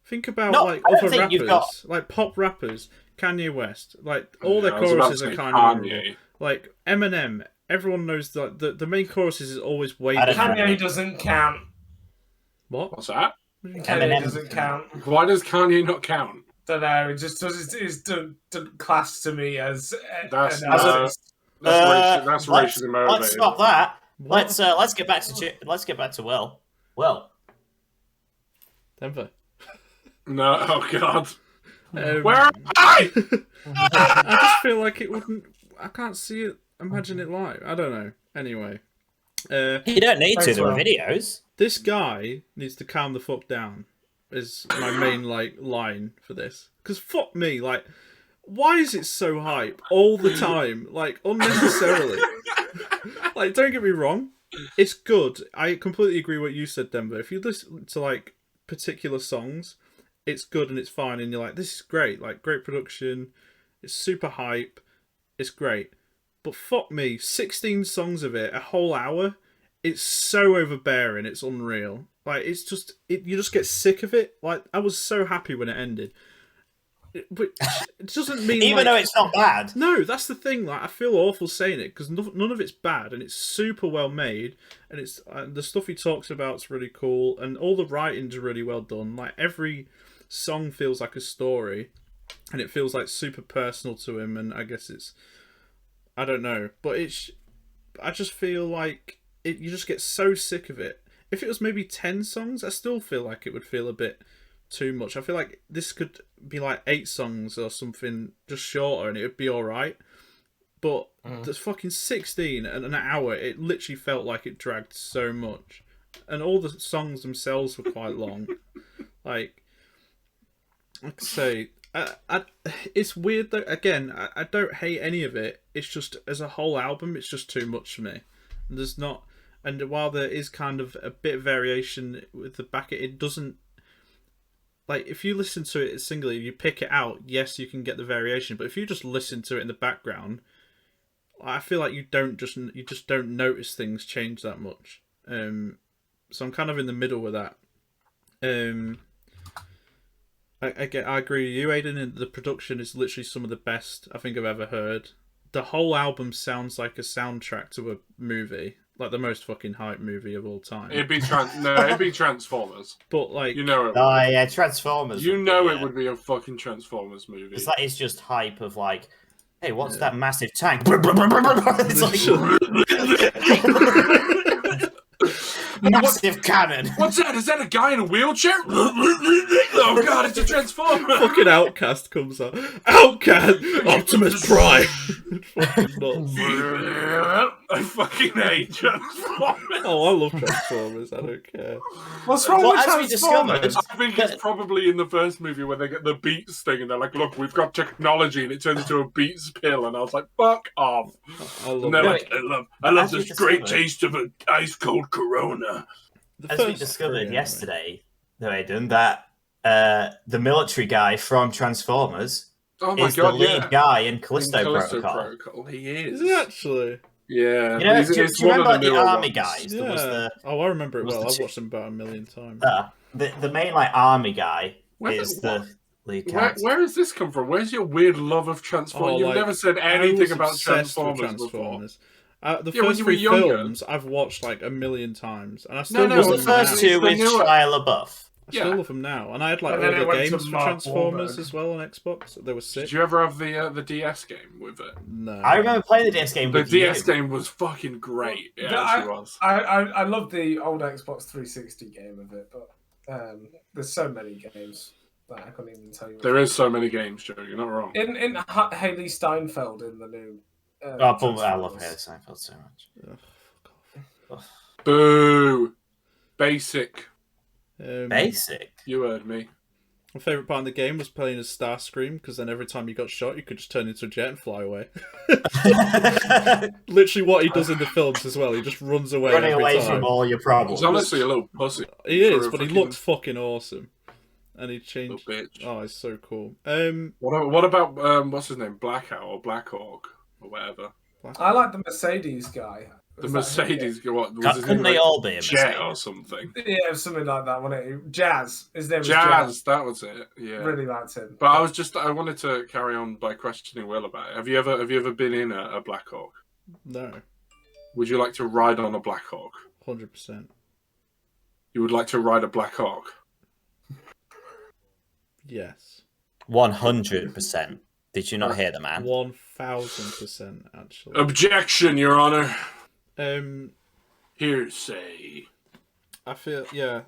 S4: think about
S1: No,
S4: like
S1: I don't
S4: other
S1: think
S4: rappers,
S1: you've got-
S4: like pop rappers, Kanye West. Like all their
S2: I was about
S4: choruses
S2: to
S4: are
S2: say
S4: kind of
S2: Kanye.
S4: memorable. Like Eminem. Everyone knows that the main choruses is always way
S1: I don't
S4: different.
S1: know.
S3: Kanye doesn't count.
S4: What?
S2: What's that?
S3: Kanye
S1: Eminem
S3: doesn't count.
S2: Why does Kanye not count?
S3: Don't know. It just it's classed to me as
S2: That's
S3: an
S2: not-
S3: artist.
S2: That's
S1: let's
S2: racially motivated.
S1: stop that.
S4: What?
S1: Let's get back to Will. Will.
S4: Denver.
S2: No, oh god.
S4: Where
S2: am I?
S4: I just feel like it wouldn't. I can't see it. Imagine it live. I don't know. Anyway,
S1: You don't need to.
S3: Thanks,
S1: There are
S3: Will.
S1: videos.
S4: this guy needs to calm the fuck down. Is my main like line for this. Because fuck me, like Why is it so hype all the time? Like, unnecessarily. Like, don't get me wrong. It's good. I completely agree with what you said, Denver. If you listen to, like, particular songs, it's good and it's fine. And you're like, this is great. Like, great production. It's super hype. It's great. But fuck me, 16 songs of it, a whole hour, it's so overbearing. It's unreal. Like, it's just... you just get sick of it. Like, I was so happy when it ended. But it doesn't mean
S1: Even though it's not bad.
S4: No, that's the thing. Like, I feel awful saying it because none of it's bad, and it's super well made, and it's the stuff he talks about is really cool, and all the writing's really well done. Like, every song feels like a story, and it feels like super personal to him. And I guess I don't know, but I just feel like you just get so sick of it. If it was maybe 10 songs, I still feel like it would feel a bit too much. I feel like this could be like 8 songs or something, just shorter, and it would be alright. But there's fucking 16 and an hour. It literally felt like it dragged so much, and all the songs themselves were quite long. like I say, it's weird though. Again, I don't hate any of it. It's just as a whole album, it's just too much for me. There's not, and while there is kind of a bit of variation with the back, it doesn't. Like, if you listen to it singly, you pick it out, yes, you can get the variation. But if you just listen to it in the background, I feel like you just don't notice things change that much. So I'm kind of in the middle with that. I agree with you, Aidan, and the production is literally some of the best I think I've ever heard. The whole album sounds like a soundtrack to a movie. Like the most fucking hype movie of all time.
S2: It'd be Transformers.
S4: But like,
S2: you know it.
S1: Oh yeah, Transformers.
S2: You know it would be a fucking Transformers movie.
S1: Because that is just hype of like, hey, what's that massive tank? It's like massive cannon.
S2: What's that? Is that a guy in a wheelchair? Oh god, it's a Transformer.
S4: Fucking Outcast comes up. Outcast, Optimus Prime. Fucking nuts.
S2: I fucking hate Transformers.
S4: Oh, I love Transformers. I don't care.
S3: What's wrong with
S1: as we discovered,
S3: Transformers?
S2: I think it's probably in the first movie where they get the Beats thing and they're like, look, we've got technology, and it turns into a Beats pill, and I was like, fuck off.
S4: I love
S2: And they're
S4: it.
S2: like, I love
S1: as we
S2: this great
S1: discovered-
S2: taste of an ice cold Corona.
S1: As we discovered yesterday, though, Aidan, that the military guy from Transformers
S2: Oh my
S1: is
S2: god,
S1: the lead
S2: yeah.
S1: guy in Callisto,
S2: Callisto
S1: Protocol.
S2: He is.
S4: Is it actually?
S2: Yeah.
S1: You know,
S2: He's-
S1: do
S2: it's
S1: you
S2: one
S1: remember
S2: of the
S1: the
S2: newer
S1: army
S2: ones.
S1: guys? There was
S4: Yeah. Oh, I remember it
S1: was
S4: well.
S1: the
S4: I've
S1: two-
S4: watched them about a million times.
S1: the main like army guy
S2: Where
S1: is
S2: the-
S1: the lead character.
S2: Where has this come from? Where's your weird love of Transformers?
S4: Oh,
S2: You've
S4: like,
S2: never said
S4: I
S2: anything
S4: was
S2: about
S4: obsessed with
S2: Transformers before.
S4: Transformers. The
S2: Yeah, when
S4: first
S2: you were
S4: 3
S2: younger.
S4: films I've watched like a million times, and I still
S2: no,
S4: love
S1: Was
S4: them
S1: the
S2: it's
S1: first
S4: now.
S1: two
S2: the
S1: with
S2: newer-
S1: Shia LaBeouf?
S4: I still
S2: Yeah.
S4: love them now, and I had like
S3: And
S4: all
S3: then
S4: the
S3: it went to
S4: games for
S3: Mark
S4: Transformers
S3: Wahlberg.
S4: as well on Xbox. They were sick.
S2: Did you ever have the DS game with it?
S4: No,
S1: I remember playing the DS game
S2: The
S1: with
S2: DS
S1: you.
S2: game was fucking great. It
S3: Yeah,
S2: actually was.
S3: I love the old Xbox 360 game of it, but there's so many games that I couldn't even tell you.
S2: There is so many games, Joe. You're not wrong.
S3: In Hayley Steinfeld in the new.
S1: Oh, but I love
S3: Transformers.
S1: Hayley Steinfeld so much.
S4: Ugh, fuck off.
S2: Boo! Basic.
S1: Basic.
S2: You heard me.
S4: My favourite part of the game was playing as Starscream, because then every time you got shot, you could just turn into a jet and fly away. Literally what he does in the films as well. He just runs away
S1: Running
S4: every
S1: away
S4: time.
S1: from all your problems.
S2: He's honestly a little pussy.
S4: He is,
S2: for a
S4: but he
S2: fucking
S4: looks fucking awesome. And he changed...
S2: little bitch.
S4: Oh, it's so cool.
S2: What about what's his name? Blackout or Blackhawk or whatever.
S3: I like the Mercedes guy.
S2: The
S3: Was that him?
S2: Mercedes. What was his
S1: Couldn't
S2: name?
S1: they all be a
S2: Jet
S1: Mercedes?
S2: or something?
S3: Yeah, something like that, wasn't it? Jazz. His name was
S2: Jazz. That was it. Yeah.
S3: Really liked him.
S2: But I wanted to carry on by questioning Will about it. Have you ever been in a Blackhawk?
S4: No,
S2: Would you like to ride on a Blackhawk?
S4: 100%.
S2: You would like to ride a Blackhawk?
S4: Yes.
S1: 100%. Did you not hear the man?
S4: 1000%, actually.
S2: Objection, Your Honor.
S4: Um,
S2: Hearsay.
S4: I feel, yeah.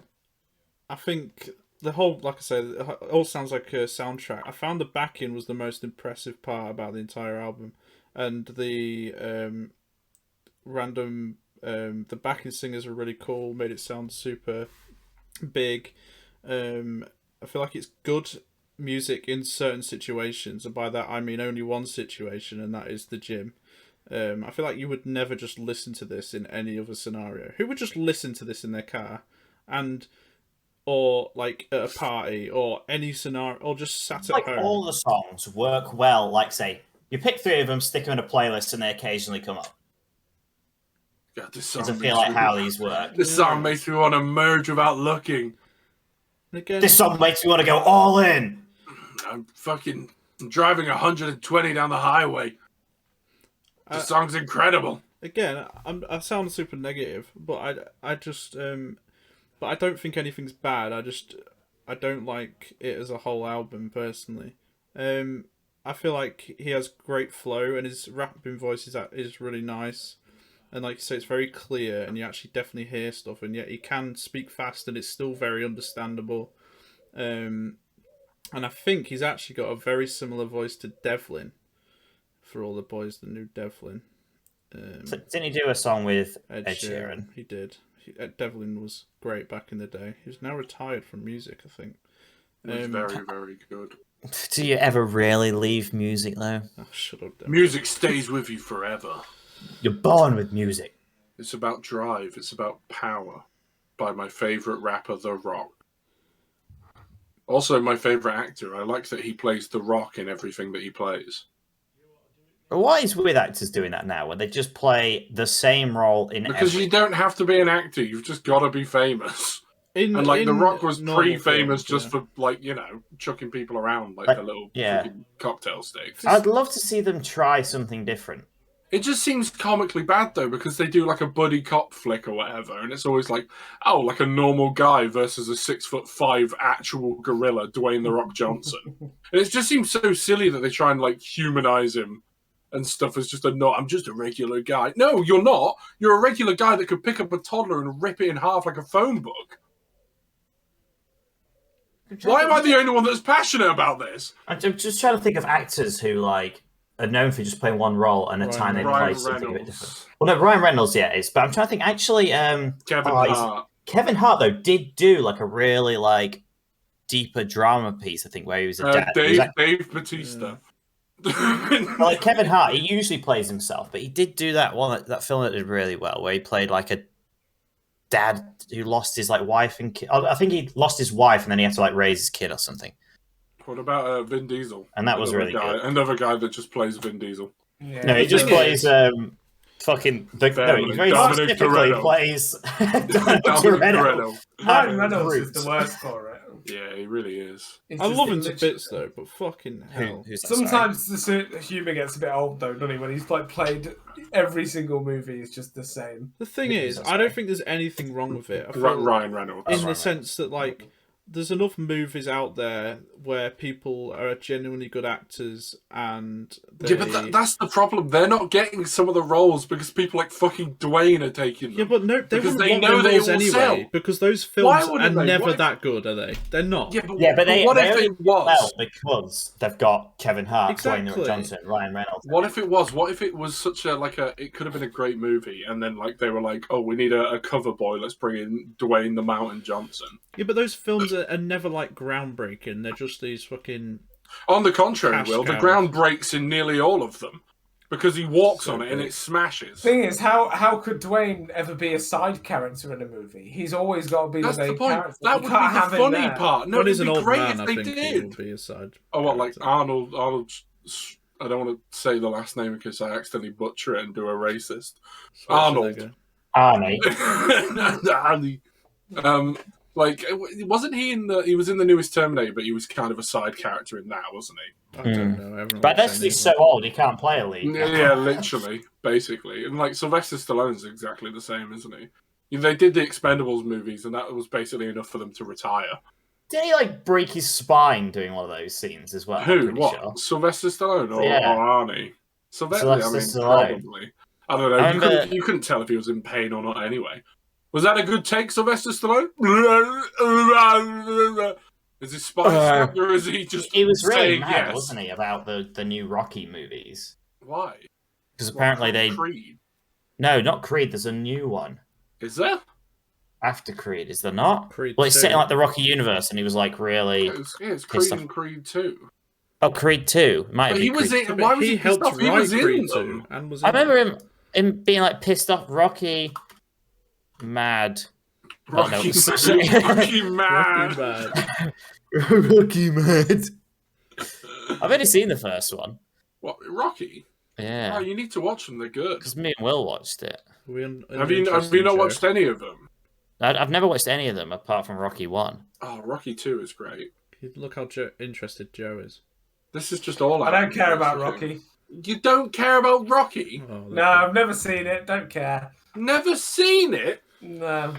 S4: I think the whole, like I said, it all sounds like a soundtrack. I found the backing was the most impressive part about the entire album. And the the backing singers were really cool, made it sound super big. I feel like it's good music in certain situations, and by that I mean only one situation, and that is the gym. I feel like you would never just listen to this in any other scenario. Who would just listen to this in their car, or like at a party, or any scenario, or just sat at home?
S1: All the songs work well. Like, say, you pick 3 of them, stick them in a playlist, and they occasionally come up.
S2: God, this
S1: I
S2: song
S1: feel like how these work.
S2: This song makes me want to merge without looking.
S4: Again,
S1: This song makes me want to go all in.
S2: I'm driving 120 down the highway. The song's incredible.
S4: Again, I sound super negative, but I just but I don't think anything's bad. I don't like it as a whole album personally. I feel like he has great flow, and his rapping voice is really nice, and like you say, it's very clear, and you actually definitely hear stuff, and yet he can speak fast, and it's still very understandable. And I think he's actually got a very similar voice to Devlin. For all the boys that knew Devlin.
S1: So didn't he do a song with
S4: Ed
S1: Ed Sheeran?
S4: He did. Devlin was great back in the day. He's now retired from music, I think.
S2: It's very, very good.
S1: Do you ever really leave music, though?
S4: Oh, shut up, Devlin.
S2: Music stays with you forever.
S1: You're born with music.
S2: It's about drive. It's about power. By my favourite rapper, The Rock. Also, my favourite actor. I like that he plays The Rock in everything that he plays.
S1: But why is with actors doing that now, where they just play the same role in
S2: Because you don't have to be an actor. You've just got to be famous. The Rock was pre-famous just for, like, you know, chucking people around like the little cocktail sticks.
S1: I'd love to see them try something different.
S2: It just seems comically bad, though, because they do, like, a buddy cop flick or whatever, and it's always like, oh, like a normal guy versus a 6'5" actual gorilla, Dwayne "The Rock" Johnson. And it just seems so silly that they try and, like, humanize him and stuff as just I'm just a regular guy. No, you're not. You're a regular guy that could pick up a toddler and rip it in half like a phone book. Why am I the only one that's passionate about this?
S1: I'm just trying to think of actors who, like, are known for just playing one role and a time they play something a bit different. Well, no, Ryan Reynolds, is. But I'm trying to think, actually,
S2: Kevin Hart.
S1: Kevin Hart, though, did do, like, a really, like, deeper drama piece, I think, where he was a dad.
S2: Dave Bautista.
S1: Like Kevin Hart, he usually plays himself, but he did do that film that did really well, where he played like a dad who lost his like wife and kid. I think he lost his wife, and then he had to like raise his kid or something.
S2: What about Vin Diesel?
S1: And that was really good.
S2: Another guy that just plays Vin Diesel.
S3: Yeah,
S1: no, he just plays fucking. He very specifically plays Dominic Toretto.
S3: Ryan Reynolds is the worst for it.
S2: Yeah, he really is.
S4: I love him to bits though, but fucking hell.
S3: Sometimes the humour gets a bit old though, doesn't he? When he's like played every single movie is just the same.
S4: The thing is, I don't think there's anything wrong with it.
S2: Ryan Reynolds.
S4: In the sense that like there's enough movies out there where people are genuinely good actors and
S2: yeah, but that's the problem. They're not getting some of the roles because people like fucking Dwayne are taking them.
S4: Yeah, but no,
S2: because they know they will
S4: anyway.
S2: Sell.
S4: Because those films are never that good, are they? They're not.
S2: Yeah, but they what if it was?
S1: Because they've got Kevin Hart,
S4: exactly.
S1: Dwayne Johnson, Ryan Reynolds.
S2: What if it was? What if it was such a it could have been a great movie, and then like they were like, oh, we need a cover boy. Let's bring in Dwayne the Mountain Johnson.
S4: Yeah, but those films are never like groundbreaking. They're just these fucking.
S2: On the contrary, Will, the ground breaks in nearly all of them because he walks on it and it smashes.
S3: Thing is, how could Dwayne ever be a side character in a movie? He's always got to be the main character.
S2: That would be the funny part. No, it'd be great if they did.
S4: Be a side
S2: oh, what, like Arnold? I don't want to say the last name because I accidentally butcher it and do a racist. Arnold. Arnie. Like, wasn't he he was in the newest Terminator, but he was kind of a side character in that, wasn't he?
S4: I don't know.
S1: But that's he's so old, he can't play a lead.
S2: Yeah, literally, basically. And like Sylvester Stallone's exactly the same, isn't he? They did the Expendables movies, and that was basically enough for them to retire.
S1: Did he like break his spine doing one of those scenes as well?
S2: Who? What? Sure. Sylvester Stallone or Arnie? Sylvester Stallone. Probably. I don't know. You couldn't tell if he was in pain or not anyway. Was that a good take, Sylvester Stallone? Is his spine snapped, or is he just
S1: he was really mad, wasn't he, about the new Rocky movies?
S2: Why?
S1: Because apparently
S2: Creed?
S1: No, not Creed. There's a new one.
S2: Is there?
S1: after Creed, is there not?
S4: Creed
S1: Well, it's
S4: 2.
S1: set in like the Rocky universe, and he was like really.
S2: It's
S1: pissed
S2: Creed
S1: off.
S2: and Creed 2.
S1: Oh, Creed 2. It might have
S2: But
S1: been
S2: he was
S1: Creed.
S2: in. Why was
S4: he
S2: he pissed
S4: helped
S2: off? He
S4: write
S2: was in
S4: Creed
S2: them.
S4: 2 and was
S1: I
S4: in
S1: remember him being like pissed off. Rocky mad.
S2: Rocky,
S1: Oh, no.
S2: Rocky mad.
S1: Rocky mad. I've only seen the first one.
S2: What, Rocky?
S1: Yeah.
S2: Oh, you need to watch them. They're good.
S1: Because me and Will watched it.
S2: Have you not watched any of them?
S1: I've never watched any of them apart from Rocky 1.
S2: Oh, Rocky 2 is great.
S4: Look how interested Joe is.
S2: This is just all
S3: I don't care about Rocky.
S2: You don't care about Rocky?
S4: Oh,
S3: No, I've never seen it. Don't care.
S2: Never seen it?
S3: No.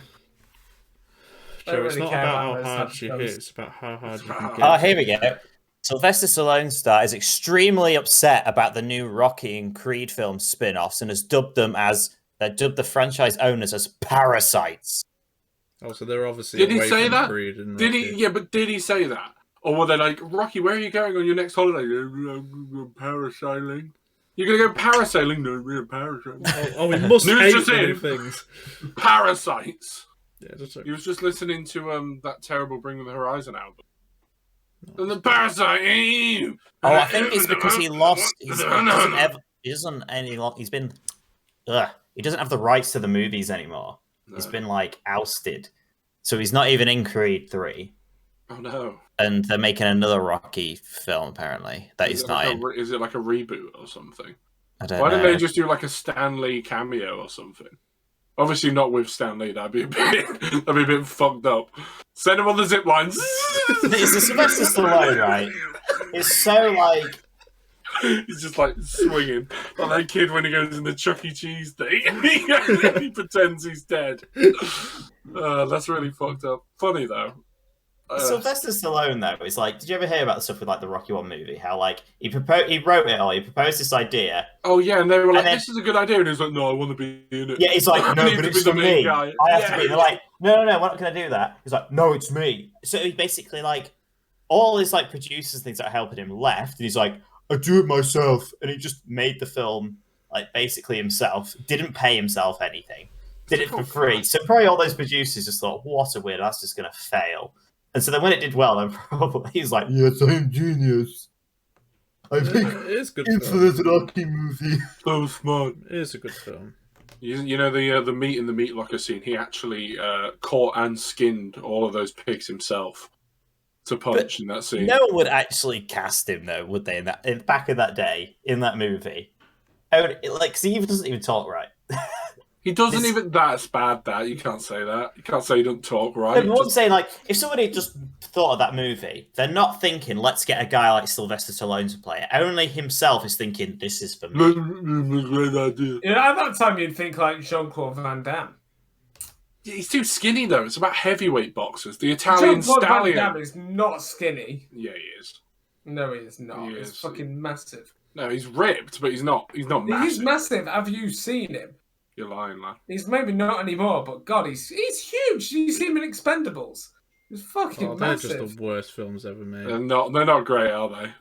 S4: Joe, it's
S3: really
S4: not
S3: care
S4: about
S3: about
S4: how
S3: those
S4: hard
S3: types
S4: you
S3: of
S4: hit,
S3: films.
S4: it's about how hard you
S2: about
S4: can
S2: how-
S4: get.
S1: Oh, here we go. Sylvester Stallone star is extremely upset about the new Rocky and Creed film spin-offs and has dubbed the franchise owners as parasites.
S4: Oh, so they're obviously
S2: Did he
S4: away
S2: say
S4: from
S2: that?
S4: Creed and
S2: Did
S4: Rocky.
S2: he? Yeah, but did he say that? Or were they like, Rocky, where are you going on your next holiday? Parasailing. You're going to go parasailing? No, we're parasailing.
S4: Oh, he must
S2: News
S4: hate
S2: just
S4: the
S2: in.
S4: new things.
S2: Parasites.
S4: Yeah, just
S2: He was just listening to that terrible Bring Me the Horizon album. And the parasite.
S1: Oh, I think it's because he lost. He doesn't have the rights to the movies anymore.
S2: No.
S1: He's been like ousted, so he's not even in Creed 3.
S2: Oh no!
S1: And they're making another Rocky film apparently that he's not in.
S2: Is it like a reboot or something?
S1: I don't
S2: Why
S1: know.
S2: didn't they just do like a Stan Lee cameo or something? Obviously not with Stan Lee. That'd be a bit fucked up. Send him on the zip lines.
S1: It's the Sylvester Stallone, right? It's so like
S2: He's just like swinging like that kid when he goes in the Chuck E. Cheese thing. He pretends he's dead. That's really fucked up. Funny though.
S1: Sylvester Stallone though is like. Did you ever hear about the stuff with like the Rocky 1 movie? How like he wrote it all. He proposed this idea.
S2: Oh yeah, and they were like,
S1: then-
S2: "This is a good idea," and he was like, "No, I want to be in it."
S1: Yeah, he's like,
S2: I
S1: no,
S2: need
S1: but
S2: to
S1: it's
S2: be the
S1: for
S2: main
S1: me.
S2: guy.
S1: I have
S2: Yeah.
S1: to be. They're like, no, we're not going to do that. He's like, no, it's me. So he basically like all his like producers things that are helping him left, and he's like, I do it myself, and he just made the film like basically himself. Didn't pay himself anything. Did it for free. So probably all those producers just thought, what a weird. That's just going to fail. And so then when it did well, then probably he's like, yes, I'm genius. I think
S4: It is a good
S1: into
S4: film.
S1: this Rocky movie.
S2: So smart.
S4: It is a good film.
S2: You know the meat in the meat locker scene. He actually caught and skinned all of those pigs himself to punch in that scene.
S1: No one would actually cast him, though, would they? Back in that day, in that movie, because he doesn't even talk right.
S2: He doesn't even. That's bad. That you can't say that. You can't say he doesn't talk right.
S1: But what I'm saying, like, if somebody just thought of that movie, they're not thinking, let's get a guy like Sylvester Stallone to play it. Only himself is thinking, this is for me.
S2: Great idea.
S3: You know, at that time you'd think like Jean-Claude Van Damme.
S2: He's too skinny though. It's about heavyweight boxers. The Italian
S3: Jean-Claude Van
S2: stallion.
S3: Damme is not skinny.
S2: Yeah, he is.
S3: No, he is not.
S2: He
S3: He's
S2: is.
S3: fucking massive.
S2: No, he's ripped, but he's not. He's not massive.
S3: He's massive. Have you seen him?
S2: You're lying, lad.
S3: He's maybe not anymore, but God, he's huge. You see him in Expendables. He's fucking
S4: Oh, they're
S3: massive.
S4: just the worst films ever made.
S2: They're not great, are they?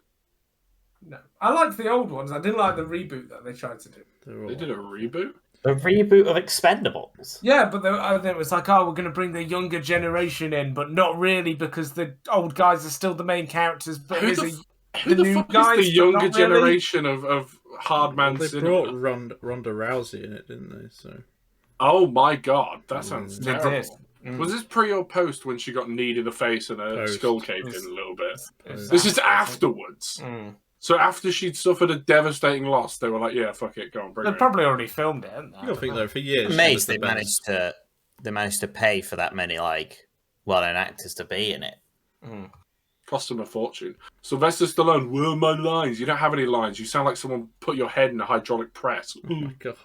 S3: No, I liked the old ones. I didn't like the reboot that they tried to do.
S4: They're all...
S2: They did a reboot.
S1: A reboot of Expendables.
S3: Yeah, but it was like, oh, we're going to bring the younger generation in, but not really because the old guys are still the main characters. But
S2: Who
S3: there's
S2: Who the
S3: new
S2: fuck
S3: guys,
S2: is the
S3: but
S2: younger
S3: not really.
S2: generation of hard man
S4: They
S2: cinema?
S4: brought Ronda Rousey in it, didn't they? So
S2: Oh my god, that sounds
S3: They
S2: terrible.
S3: did.
S2: Was this pre or post when she got kneed in the face and her
S4: Post.
S2: skull caved in a little bit?
S3: It's
S2: This is
S3: after.
S2: afterwards.
S3: Mm.
S2: So after she'd suffered a devastating loss, they were like, "Yeah, fuck it, go on, bring
S3: They
S2: her." in."
S3: probably already filmed it, haven't they?
S4: I don't think though for years.
S1: I'm
S4: she
S1: amazed
S4: was the
S1: they
S4: best.
S1: managed to pay for that many like well-known actors to be in it.
S2: Cost them a fortune. Sylvester Stallone, where are my lines? You don't have any lines. You sound like someone put your head in a hydraulic press.
S4: Oh my god.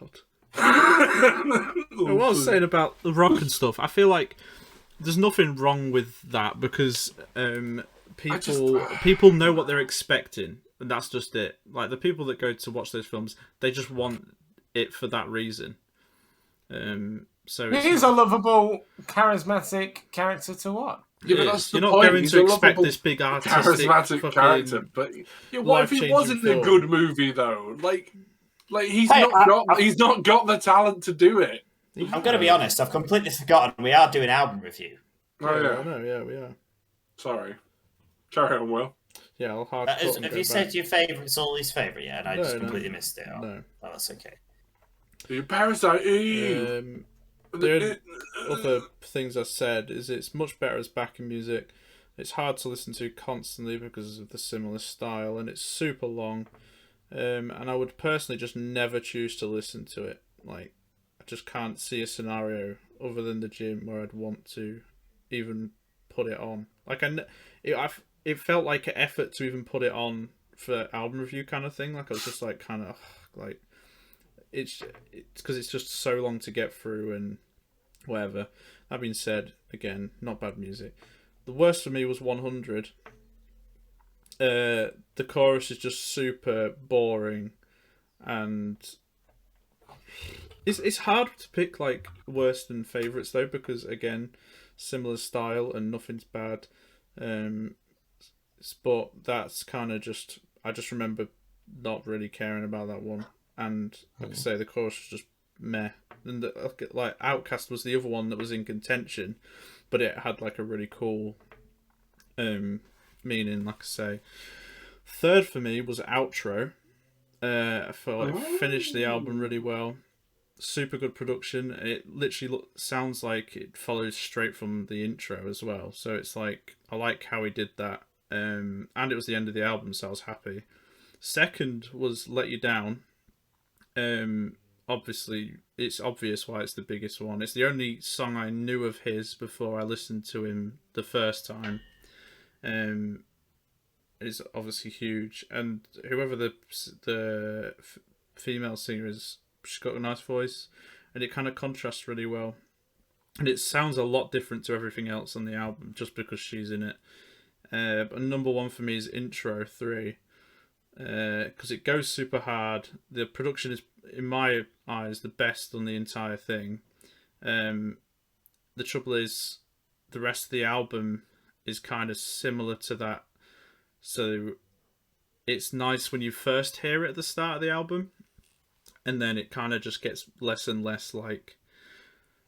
S4: What I was saying about the Rock and stuff, I feel like there's nothing wrong with that because people know what they're expecting, and that's just it. Like the people that go to watch those films, they just want it for that reason. So
S3: He is a lovable, charismatic character to watch.
S2: Yeah, but
S4: It
S2: that's
S4: is.
S2: the
S4: You're not
S2: point.
S4: going
S2: He's
S4: to
S2: a
S4: expect
S2: lovable,
S4: this big artistic
S2: charismatic
S4: fucking
S2: character. But yeah, what if he
S4: life-changing
S2: wasn't a
S4: film.
S2: good movie though? Like he's
S1: Hey,
S2: not got the talent to do it.
S1: I'm going to be honest. I've completely forgotten we are doing album review.
S2: Oh yeah.
S4: No, yeah, we are.
S2: Sorry. Carry on, Will.
S4: Yeah, I'll hard.
S1: Have you said your favourite, Sully's favourite yet? And I just completely
S4: no.
S1: missed it. Oh,
S4: No.
S1: oh, that's okay.
S2: You parasite.
S4: The other things I said is it's much better as backing music. It's hard to listen to constantly because of the similar style, and it's super long. And I would personally just never choose to listen to it. Like, I just can't see a scenario other than the gym where I'd want to even put it on. Like, it felt like an effort to even put it on for album review kind of thing. Like, I was just like, kind of like, it's because it's just so long to get through and whatever. That being said, again, not bad music. The worst for me was 100. The chorus is just super boring, and it's hard to pick like worst and favourites though, because again, similar style and nothing's bad. But that's kind of just, I just remember not really caring about that one, and like I say, the chorus was just meh. And like Outcast was the other one that was in contention, but it had like a really cool meaning, like I say. Third for me was Outro. I felt it finished the album really well. Super good production. It literally sounds like it follows straight from the intro as well. So it's like, I like how he did that. And it was the end of the album, so I was happy. Second was Let You Down. Obviously, it's obvious why it's the biggest one. It's the only song I knew of his before I listened to him the first time. It's obviously huge, and whoever the female singer is, she's got a nice voice, and it kind of contrasts really well. And it sounds a lot different to everything else on the album just because she's in it. But number one for me is Intro 3. Because it goes super hard. The production is, in my eyes, the best on the entire thing. The trouble is, the rest of the album is kind of similar to that. So it's nice when you first hear it at the start of the album, and then it kind of just gets less and less like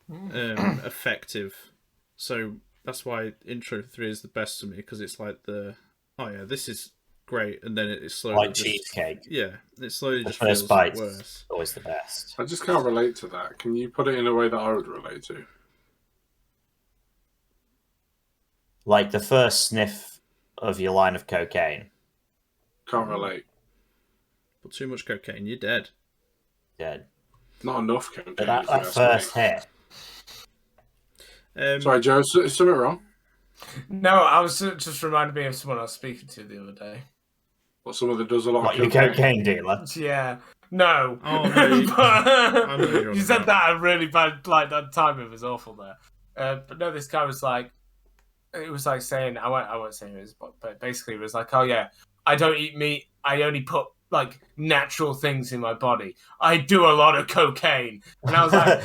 S4: effective. So that's why Intro 3 is the best for me, because it's like oh yeah, this is great, and then it slowly
S1: like cheesecake.
S2: Yeah,
S1: it
S2: slowly
S1: just
S2: feels
S1: bite
S2: worse.
S1: Always the best.
S2: I just can't relate to that. Can you put it in a way that I would relate to?
S1: Like the first sniff of your line of cocaine.
S2: Can't relate.
S4: But too much cocaine, you're dead.
S1: Dead.
S2: Not enough cocaine.
S1: But that first hit.
S2: Sorry, Joe, is something wrong?
S3: No, I was just reminded me of someone I was speaking to the other day.
S2: What, someone that does a lot
S1: What,
S2: of
S1: your cocaine dealer?
S3: Yeah. No.
S4: Oh, no.
S3: You said that at a really bad, like, that timing was awful there. But no, this guy was like, it was like saying, I won't say who it is, but basically it was like, oh yeah, I don't eat meat, I only put like natural things in my body. I do a lot of cocaine. And I was like,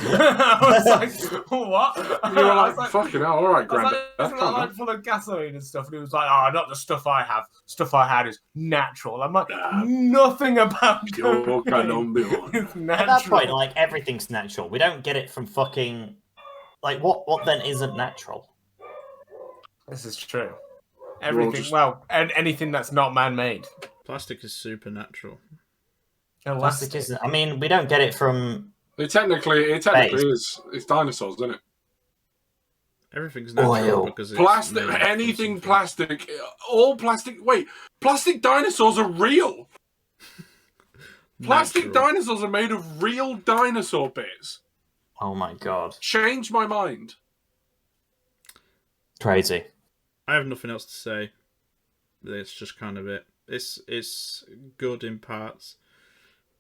S3: what?
S2: You were like, fucking hell, alright, Grandad.
S3: It's like full of gasoline and stuff. And he was like, oh, not the stuff I have. Stuff I had is natural. I'm like, nothing about cocaine is natural.
S1: At that point, like, everything's natural. We don't get it from fucking... Like, what then isn't natural?
S3: This is true. Everything, and anything that's not man-made.
S4: Plastic is supernatural.
S1: Plastic isn't. I mean, we don't get it from.
S2: It technically is. It's dinosaurs, isn't it?
S4: Everything's natural because it's
S2: plastic. Anything plastic. All plastic. Wait, plastic dinosaurs are real. Plastic dinosaurs are made of real dinosaur bits.
S1: Oh my god!
S2: Change my mind.
S1: Crazy.
S4: I have nothing else to say. It's just kind of it. It's good in parts,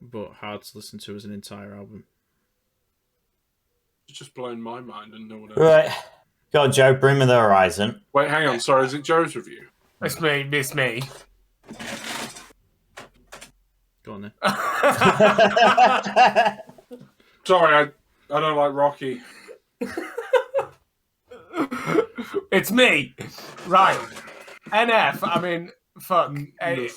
S4: but hard to listen to as an entire album.
S2: It's just blown my mind and no one else.
S1: Right. Go on, Joe. Bring me the horizon.
S2: Wait, hang on. Sorry, is it Joe's review?
S3: It's me. It's me.
S4: Go on then.
S2: Sorry, I don't like Rocky.
S3: It's me. Right. NF, I mean, fuck. I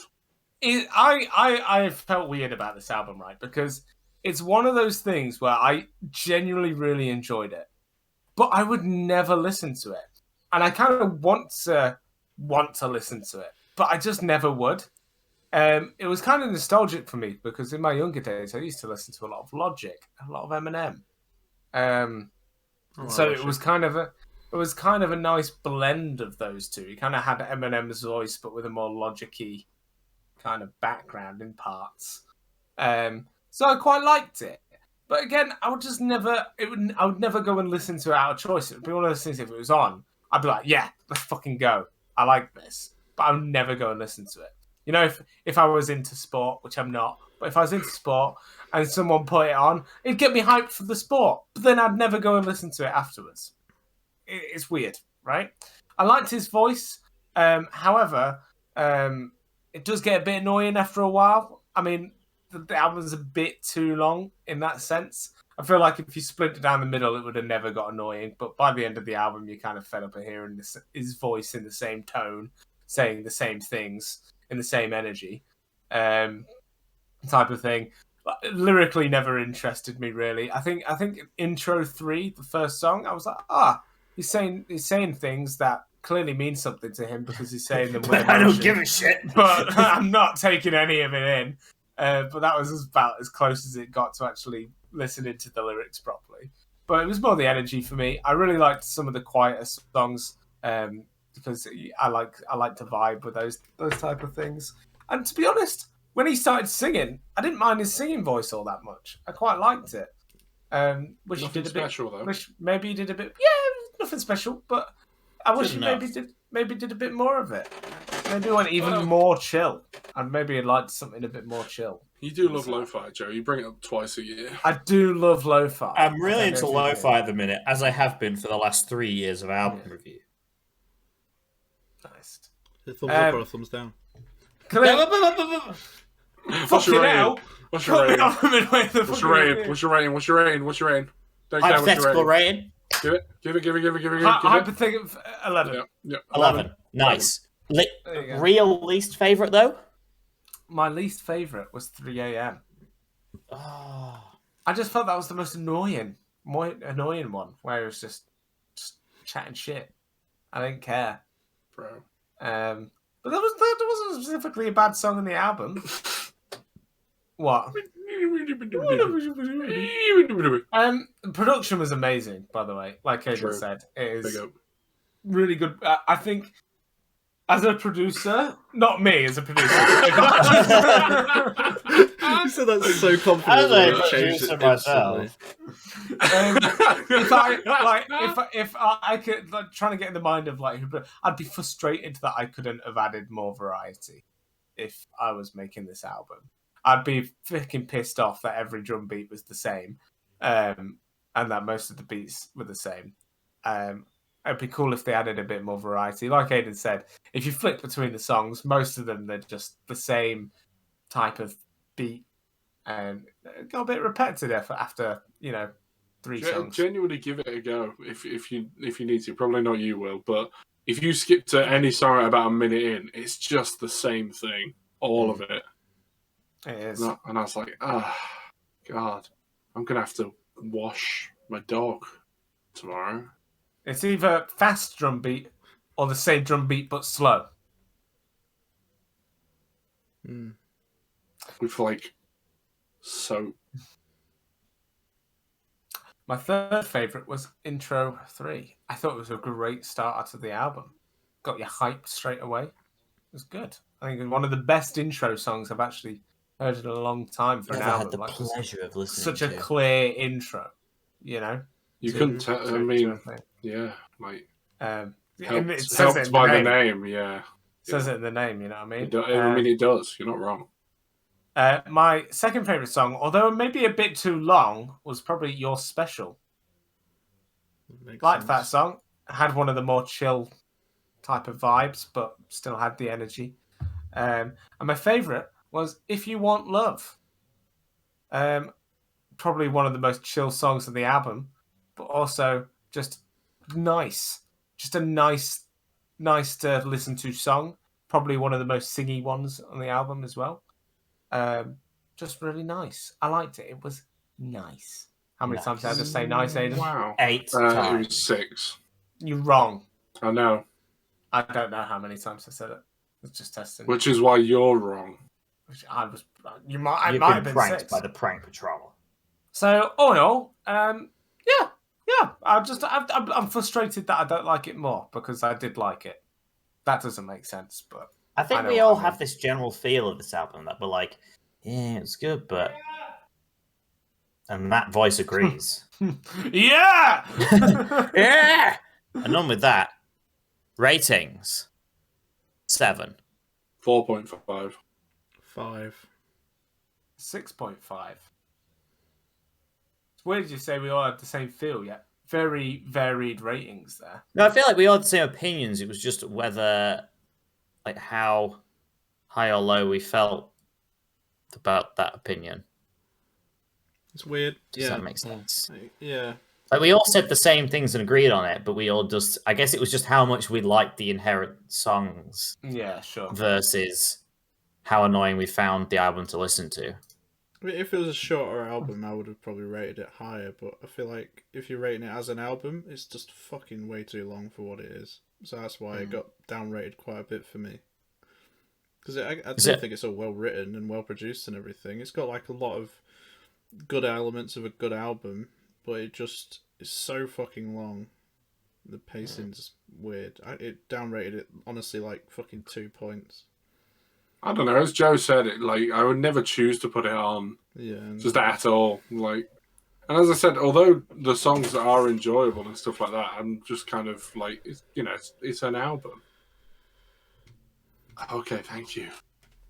S3: felt weird about this album, right? Because it's one of those things where I genuinely really enjoyed it, but I would never listen to it. And I kind of want to listen to it, but I just never would. It was kind of nostalgic for me because in my younger days I used to listen to a lot of Logic, a lot of Eminem. So it was kind of a nice blend of those two. He kind of had Eminem's voice, but with a more logic-y kind of background in parts. So I quite liked it. But again, I would just never. I would never go and listen to it out of choice. It would be one of those things. If it was on, I'd be like, "Yeah, let's fucking go. I like this." But I would never go and listen to it. You know, if I was into sport, which I'm not, but if I was into sport and someone put it on, it'd get me hyped for the sport. But then I'd never go and listen to it afterwards. It's weird, right? I liked his voice. However, it does get a bit annoying after a while. I mean, the album's a bit too long in that sense. I feel like if you split it down the middle, it would have never got annoying. But by the end of the album, you're kind of fed up of hearing his voice in the same tone, saying the same things in the same energy, type of thing. But lyrically, never interested me really. I think intro 3, the first song, I was like, he's saying things that clearly mean something to him because he's saying them with emotion.
S1: I don't give a shit.
S3: But I'm not taking any of it in. But that was about as close as it got to actually listening to the lyrics properly. But it was more the energy for me. I really liked some of the quieter songs because I like to vibe with those type of things. And to be honest, when he started singing, I didn't mind his singing voice all that much. I quite liked it. Wish
S2: Nothing
S3: he did a
S2: special,
S3: bit.
S2: though.
S3: Wish maybe he did a bit. Yeah, nothing special. But I wish he
S1: enough.
S3: maybe did a bit more of it. Maybe went even more chill. And maybe I'd like something a bit more chill.
S2: You do love lo-fi, Joe. You bring it up twice a year.
S3: I do love lo-fi.
S1: I'm really
S3: I
S1: into
S3: don't know if you
S1: lo-fi at the minute, as I have been for the last 3 years of album review.
S3: do. Nice.
S4: A thumbs up or a thumbs down?
S2: What's your
S3: Fucking
S2: rating?
S3: hell.
S2: What's your rating?
S3: What's
S2: What's your rating? What's your rating? What's your rating? What's your rating? Don't care what's your
S1: Hypothetical rating?
S2: Give it. Give it.
S3: Hypothetical 11.
S2: Yeah.
S1: 11. Nice.
S3: There you go.
S1: Real least favourite, though?
S3: My least favourite was 3 a.m.
S1: Oh.
S3: I just felt that was the most annoying one, where it was just chatting shit. I didn't care.
S2: Bro.
S3: But there wasn't specifically a bad song in the album. What? Production was amazing, by the way. Like Aidan
S2: True.
S3: said, it
S2: Big
S3: is
S2: up.
S3: really good. I think, as a producer, not me as a producer.
S4: You said that so confident.
S1: As a
S4: that it changed
S1: producer
S4: it
S1: myself.
S3: if I could trying to get in the mind of I'd be frustrated that I couldn't have added more variety if I was making this album. I'd be freaking pissed off that every drum beat was the same, and that most of the beats were the same. It'd be cool if they added a bit more variety. Like Aidan said, if you flick between the songs, most of them they're just the same type of beat, and it got a bit repetitive after 3 songs.
S2: Genuinely give it a go if you need to. Probably not you will, but if you skip to any song at about a minute in, it's just the same thing, all of it.
S3: It is.
S2: And I was like, God, I'm gonna have to wash my dog tomorrow.
S3: It's either fast drum beat or the same drum beat but slow.
S2: With soap.
S3: My third favourite was Intro 3. I thought it was a great start to the album. Got you hyped straight away. It was good. I think it was one of the best intro songs I've actually heard in a long time for an
S1: Never
S3: album.
S1: had the pleasure of listening
S3: such
S1: to.
S3: a clear intro,
S2: You couldn't tell. I mean, yeah,
S3: it says it
S2: helped
S3: in
S2: by
S3: the
S2: the
S3: name.
S2: name. Yeah,
S3: Says it in the name, you know what I mean?
S2: it does. You're not wrong.
S3: My second favourite song, although maybe a bit too long, was probably You're Special. Liked that song. Had one of the more chill type of vibes, but still had the energy. And my favourite was If You Want Love. Probably one of the most chill songs on the album, but also just nice. Just a nice to listen to song. Probably one of the most singy ones on the album as well. Just really nice. I liked it. It was Nice. How many
S1: Nice.
S3: times did I just say nice, Aidan?
S2: Wow.
S1: 8
S2: It
S1: times.
S2: was 6.
S3: You're wrong.
S2: I know.
S3: I don't know how many times I said it. It's just testing.
S2: Which is why you're wrong.
S3: Which I was. You might. I
S1: You've
S3: might
S1: been
S3: have been
S1: pranked
S3: 6.
S1: by the prank patrol.
S3: So all in all, yeah. I'm frustrated that I don't like it more because I did like it. That doesn't make sense, but
S1: I think
S3: know
S1: we
S3: what
S1: all
S3: I
S1: have
S3: mean.
S1: this general feel of this album that we're like, yeah, it's good, but... And that voice agrees.
S3: yeah.
S1: Yeah! And on with that, ratings. 7.
S2: 4.5.
S4: 5.
S3: 6.5. It's weird you say we all have the same feel, yet very varied ratings there.
S1: No, I feel like we all had the same opinions. It was just whether, like, how high or low we felt about that opinion.
S4: It's weird.
S1: Does that make sense?
S4: Yeah.
S1: Like, we all said the same things and agreed on it, but we all just... I guess it was just how much we liked the inherent songs
S3: Yeah, sure.
S1: versus how annoying we found the album to listen to.
S4: I mean, if it was a shorter album, I would have probably rated it higher, but I feel like if you're rating it as an album, it's just fucking way too long for what it is. So that's why it got downrated quite a bit for me. Because I do think it's all well written and well produced and everything. It's got like a lot of good elements of a good album, but it just is so fucking long. The pacing's weird. It downrated it, honestly, like fucking 2 points.
S2: I don't know. As Joe said, it like I would never choose to put it on.
S4: Yeah.
S2: Just at all. Like, and as I said, although the songs are enjoyable and stuff like that, I'm just kind of like, it's an album. Okay, thank you.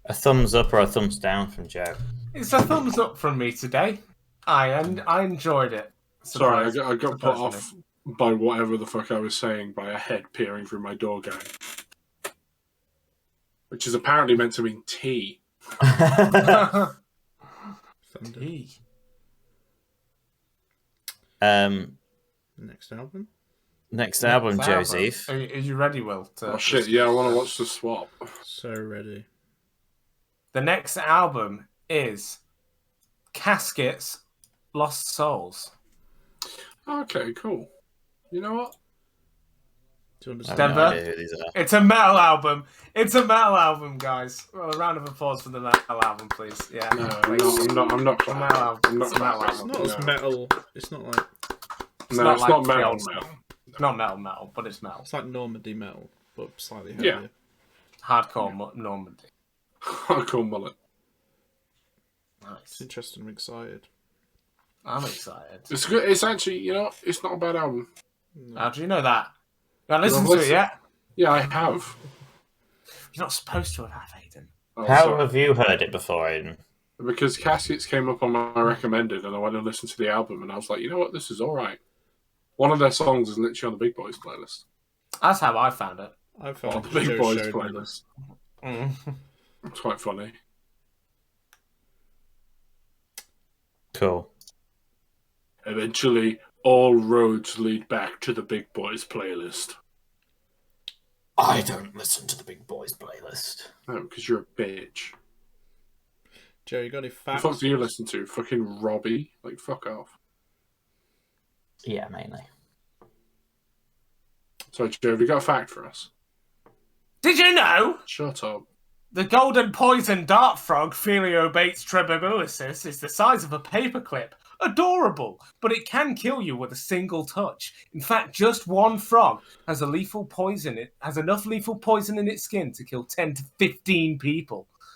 S1: A thumbs up or a thumbs down from Joe?
S3: It's a thumbs up from me today. I enjoyed it.
S2: Sorry, I got put off by whatever the fuck I was saying by a head peering through my door gang. Which is apparently meant to mean tea.
S4: Thunder. Next album?
S1: Next album, Joseph.
S3: Are you ready, Will?
S2: Oh shit, yeah, I want to watch the swap.
S4: So ready.
S3: The next album is Caskets, Lost Souls.
S2: Okay, cool. You know what?
S4: Do you
S1: I
S4: understand?
S1: have no
S3: Denver?
S1: idea who these are.
S3: It's a metal album. It's a metal album, guys. Well, a round of applause for the metal album, please. Yeah.
S2: No,
S3: please.
S2: I'm not
S3: It's a metal album.
S2: I'm not
S3: It's a metal
S2: clapping.
S3: album.
S4: It's not as metal. It's not like...
S3: It's
S2: No,
S3: not
S2: it's
S3: like
S2: not
S3: the
S2: metal.
S3: old stuff. It's not metal, but it's metal.
S4: It's like Normandy metal, but slightly
S2: Yeah.
S4: heavier.
S3: Hardcore Normandy.
S2: Hardcore mullet.
S4: It's
S3: Nice.
S4: interesting. I'm excited.
S3: I'm excited.
S2: It's good. It's actually, it's not a bad album.
S3: How do you know that? You haven't listened
S2: Well,
S3: to it yet?
S2: Yeah, I have.
S3: You're not supposed to have, Aidan.
S2: Oh,
S1: How
S2: sorry.
S1: have you heard it before, Aidan?
S2: Because Caskets came up on my recommended, and I went and listened to the album, and I was like, you know what, this is all right. One of their songs is literally on the Big Boys playlist.
S3: That's how I found it.
S4: I
S2: On
S4: found
S2: the Big Boys
S4: showed me
S2: playlist.
S3: Mm.
S2: It's quite funny.
S1: Cool.
S2: Eventually, all roads lead back to the Big Boys playlist.
S1: I don't listen to the Big Boys playlist.
S2: No, because you're a bitch.
S4: Joe, you got any
S2: The
S4: facts?
S2: fuck do you listen to? Fucking Robbie? Like, fuck off.
S1: Yeah, mainly.
S2: So, Joe, have you got a fact for us?
S3: Did you know
S2: Shut up.
S3: the golden poison dart frog, Philiobates trebibulosis, is the size of a paperclip? Adorable, but it can kill you with a single touch. In fact, just one frog has enough lethal poison in its skin to kill 10 to 15 people.